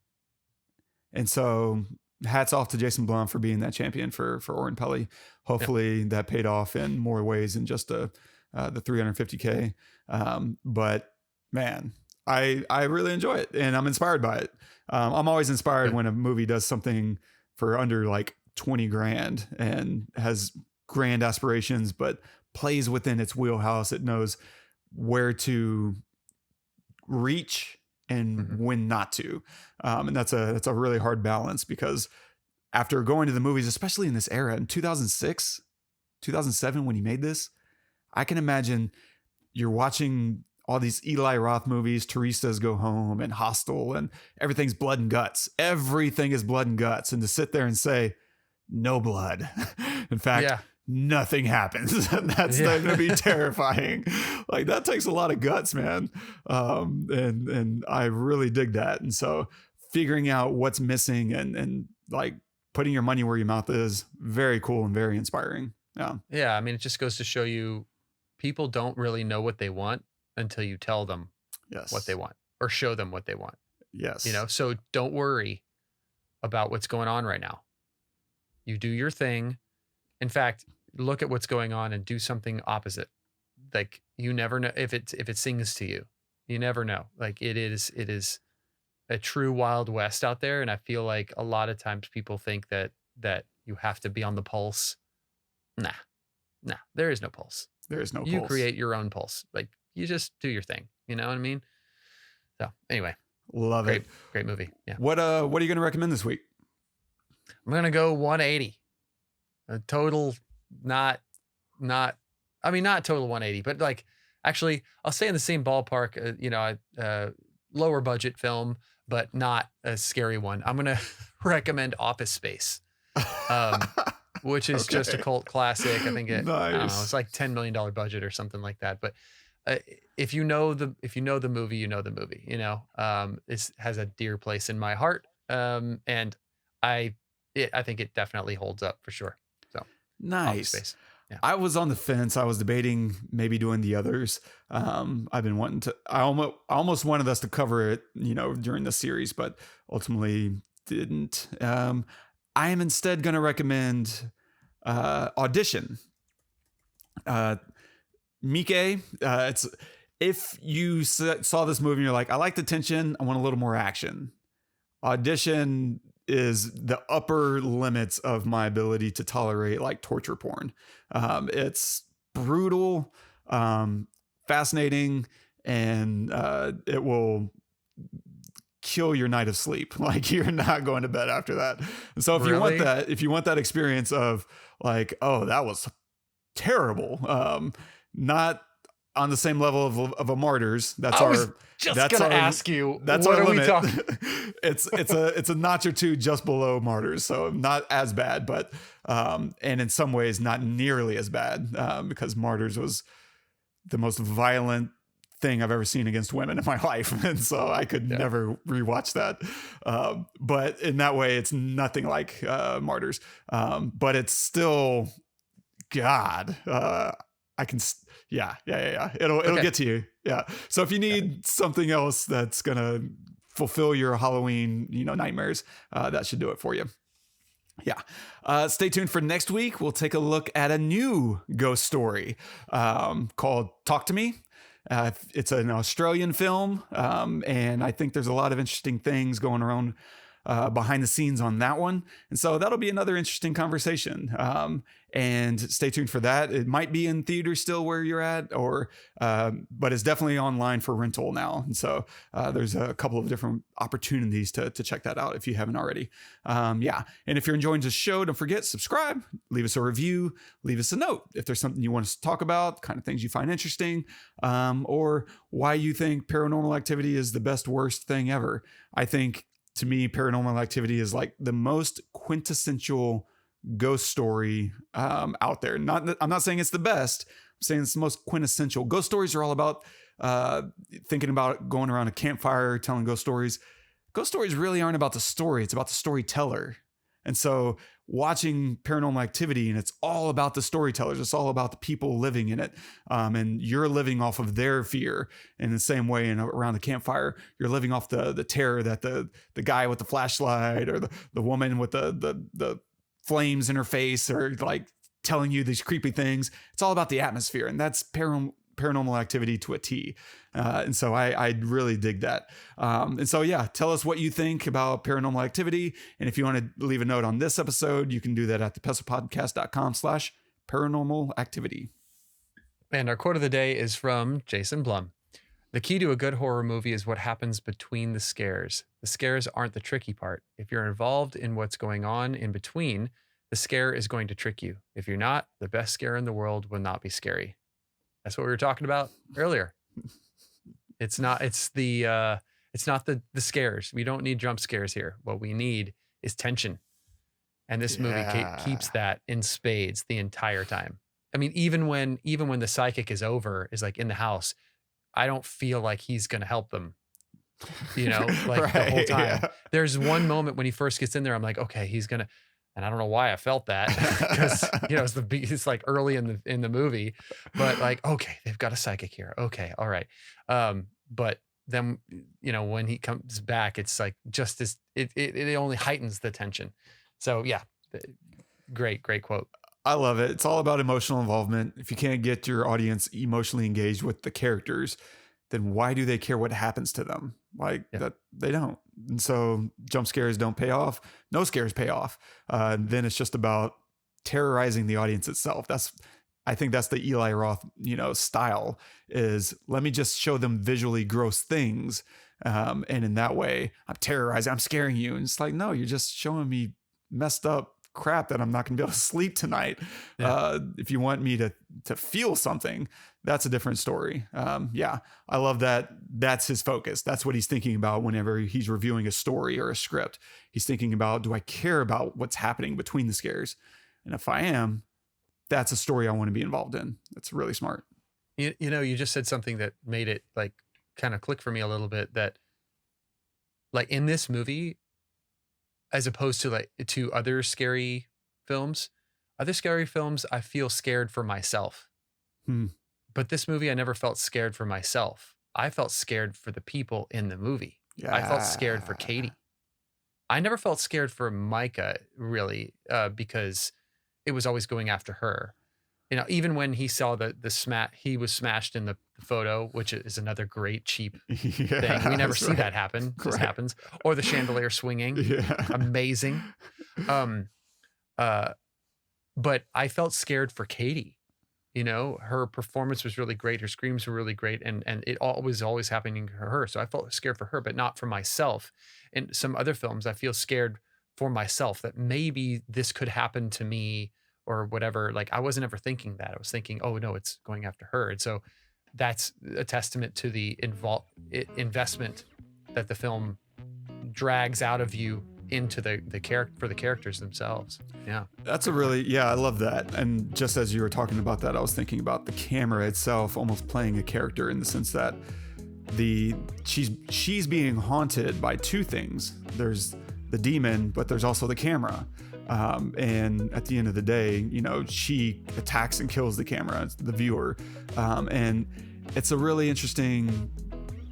And so hats off to Jason Blum for being that champion for Oren Peli. Hopefully that paid off in more ways than just the $350K. But man, I really enjoy it and I'm inspired by it. I'm always inspired when a movie does something for under like 20 grand and has grand aspirations, but plays within its wheelhouse. It knows where to reach and when not to. And that's a really hard balance, because after going to the movies, especially in this era in 2006, 2007, when he made this, I can imagine you're watching all these Eli Roth movies, Teresa's Go Home and Hostel, and everything's blood and guts. Everything is blood and guts. And to sit there and say, no blood. In fact, nothing happens. That's going to be terrifying. Like, that takes a lot of guts, man. And I really dig that. And so figuring out what's missing and like putting your money where your mouth is, very cool and very inspiring. Yeah. Yeah. I mean, it just goes to show you people don't really know what they want until you tell them what they want or show them what they want. Yes. You know, so don't worry about what's going on right now. You do your thing. In fact, look at what's going on and do something opposite. Like, you never know if it sings to you. You never know. Like, it is a true Wild West out there. And I feel like a lot of times people think that you have to be on the pulse. Nah, there is no pulse. There is no You pulse. create your own pulse. Like, you just do your thing. You know what I mean? So anyway, love it. Great movie. Yeah. What are you going to recommend this week? I'm going to go 180. A total, not total 180, but like, actually, I'll stay in the same ballpark. Lower budget film, but not a scary one. I'm going to recommend Office Space, which is just a cult classic. I think I don't know, it's like $10 million budget or something like that. But if you know the movie, you know the movie. You know, it has a dear place in my heart, and I think it definitely holds up for sure. So nice. Yeah. I was on the fence. I was debating maybe doing the others. I've been wanting to. I almost wanted us to cover it, during the series, but ultimately didn't. I am instead going to recommend Audition. Micah, it's, if you saw this movie and you're like, I like the tension, I want a little more action. Audition is the upper limits of my ability to tolerate like torture porn. It's brutal, fascinating, and it will kill your night of sleep. Like, you're not going to bed after that. And so if you want that experience of like, oh, that was terrible, not on the same level of a Martyrs. That's our limit. It's a notch or two just below Martyrs. So not as bad, but and in some ways not nearly as bad, because Martyrs was the most violent thing I've ever seen against women in my life. And so I could never rewatch that. But in that way, it's nothing like Martyrs. But it's still, God, I can, it'll get to you. Yeah. So if you need something else that's going to fulfill your Halloween, nightmares, that should do it for you. Yeah. Stay tuned for next week. We'll take a look at a new ghost story called Talk to Me. It's an Australian film, and I think there's a lot of interesting things going around behind the scenes on that one. And so that'll be another interesting conversation. And stay tuned for that. It might be in theater still where you're at, but it's definitely online for rental now. And so there's a couple of different opportunities to check that out if you haven't already. Yeah. And if you're enjoying this show, don't forget, subscribe, leave us a review, leave us a note if there's something you want us to talk about, kind of things you find interesting, or why you think Paranormal Activity is the best, worst thing ever. I think, to me, Paranormal Activity is like the most quintessential ghost story out there. I'm not saying it's the best. I'm saying it's the most quintessential. Ghost stories are all about thinking about going around a campfire telling ghost stories. Ghost stories really aren't about the story. It's about the storyteller. And so watching Paranormal Activity, and it's all about the storytellers. It's all about the people living in it. And you're living off of their fear in the same way. And around the campfire, you're living off the terror that the guy with the flashlight or the woman with the flames in her face or like telling you these creepy things. It's all about the atmosphere. And that's Paranormal Activity to a T. And so I really dig that. And so, yeah, tell us what you think about Paranormal Activity. And if you want to leave a note on this episode, you can do that at thepestlepodcast.com/paranormal activity. And our quote of the day is from Jason Blum. The key to a good horror movie is what happens between the scares. The scares aren't the tricky part. If you're involved in what's going on in between, the scare is going to trick you. If you're not, the best scare in the world will not be scary. That's what we were talking about earlier. It's not the scares. We don't need jump scares here. What we need is tension. And this movie keeps that in spades the entire time. I mean, even when the psychic is like in the house, I don't feel like he's going to help them, like right, the whole time. Yeah. There's one moment when he first gets in there, I'm like, okay, he's going to, and I don't know why I felt that because, it's like early in the movie, but like, okay, they've got a psychic here. Okay. All right. But then, when he comes back, it's like just as it only heightens the tension. So yeah, great quote. I love it. It's all about emotional involvement. If you can't get your audience emotionally engaged with the characters, then why do they care what happens to them? That they don't. And so jump scares don't pay off. No scares pay off. Then it's just about terrorizing the audience itself. I think that's the Eli Roth, style is let me just show them visually gross things. And in that way I'm terrorizing, I'm scaring you. And it's like, no, you're just showing me messed up crap that I'm not going to be able to sleep tonight. Yeah. If you want me to feel something, that's a different story. Yeah, I love that. That's his focus. That's what he's thinking about whenever he's reviewing a story or a script. He's thinking about, do I care about what's happening between the scares? And if I am, that's a story I want to be involved in. That's really smart. You just said something that made it like kind of click for me a little bit, that like in this movie, as opposed to other scary films, I feel scared for myself. But this movie, I never felt scared for myself. I felt scared for the people in the movie. Yeah. I felt scared for Katie. I never felt scared for Micah, really, because it was always going after her. Even when he saw he was smashed in the photo, which is another great cheap thing. We never see that happen. It just happens. Or the chandelier swinging. Yeah. Amazing. But I felt scared for Katie. Her performance was really great. Her screams were really great. And it was always happening to her. So I felt scared for her, but not for myself. In some other films, I feel scared for myself that maybe this could happen to me or whatever. Like I wasn't ever thinking that. I was thinking, oh no, it's going after her. And so that's a testament to the investment that the film drags out of you into the character for the characters themselves. Yeah. That's I love that. And just as you were talking about that, I was thinking about the camera itself almost playing a character in the sense that she's being haunted by two things. There's the demon, but there's also the camera. And at the end of the day, she attacks and kills the camera, the viewer. And it's a really interesting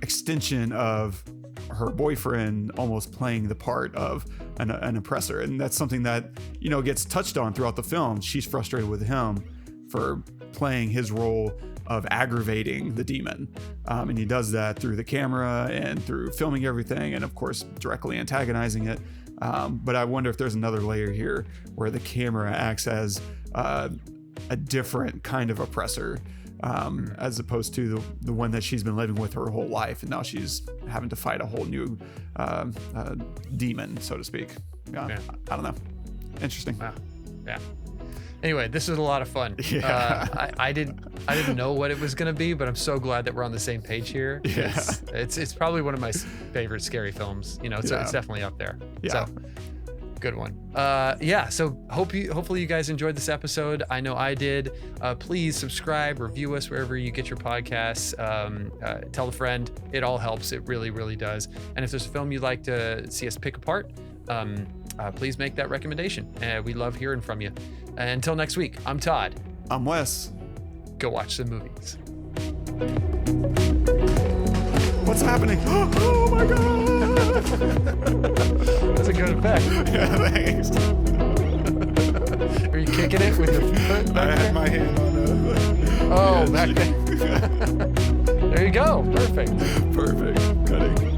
extension of her boyfriend almost playing the part of an oppressor. And that's something that, gets touched on throughout the film. She's frustrated with him for playing his role of aggravating the demon. And he does that through the camera and through filming everything, and of course directly antagonizing it. But I wonder if there's another layer here where the camera acts as a different kind of oppressor, as opposed to the one that she's been living with her whole life, and now she's having to fight a whole new demon, so to speak. I don't know. Interesting. Wow. Yeah. Anyway, this was a lot of fun. Yeah. I didn't know what it was going to be, but I'm so glad that we're on the same page here. Yeah. It's probably one of my favorite scary films. It's definitely up there. Yeah. So, good one. So hopefully you guys enjoyed this episode. I know I did. Please subscribe, review us wherever you get your podcasts. Tell a friend. It all helps. It really, really does. And if there's a film you'd like to see us pick apart, please make that recommendation. We love hearing from you. Until next week, I'm Todd. I'm Wes. Go watch some movies. What's happening? Oh my god! That's a good effect. Yeah, thanks. Are you kicking it with your foot? I had my hand on back there. There you go. Perfect. Perfect. Cutting.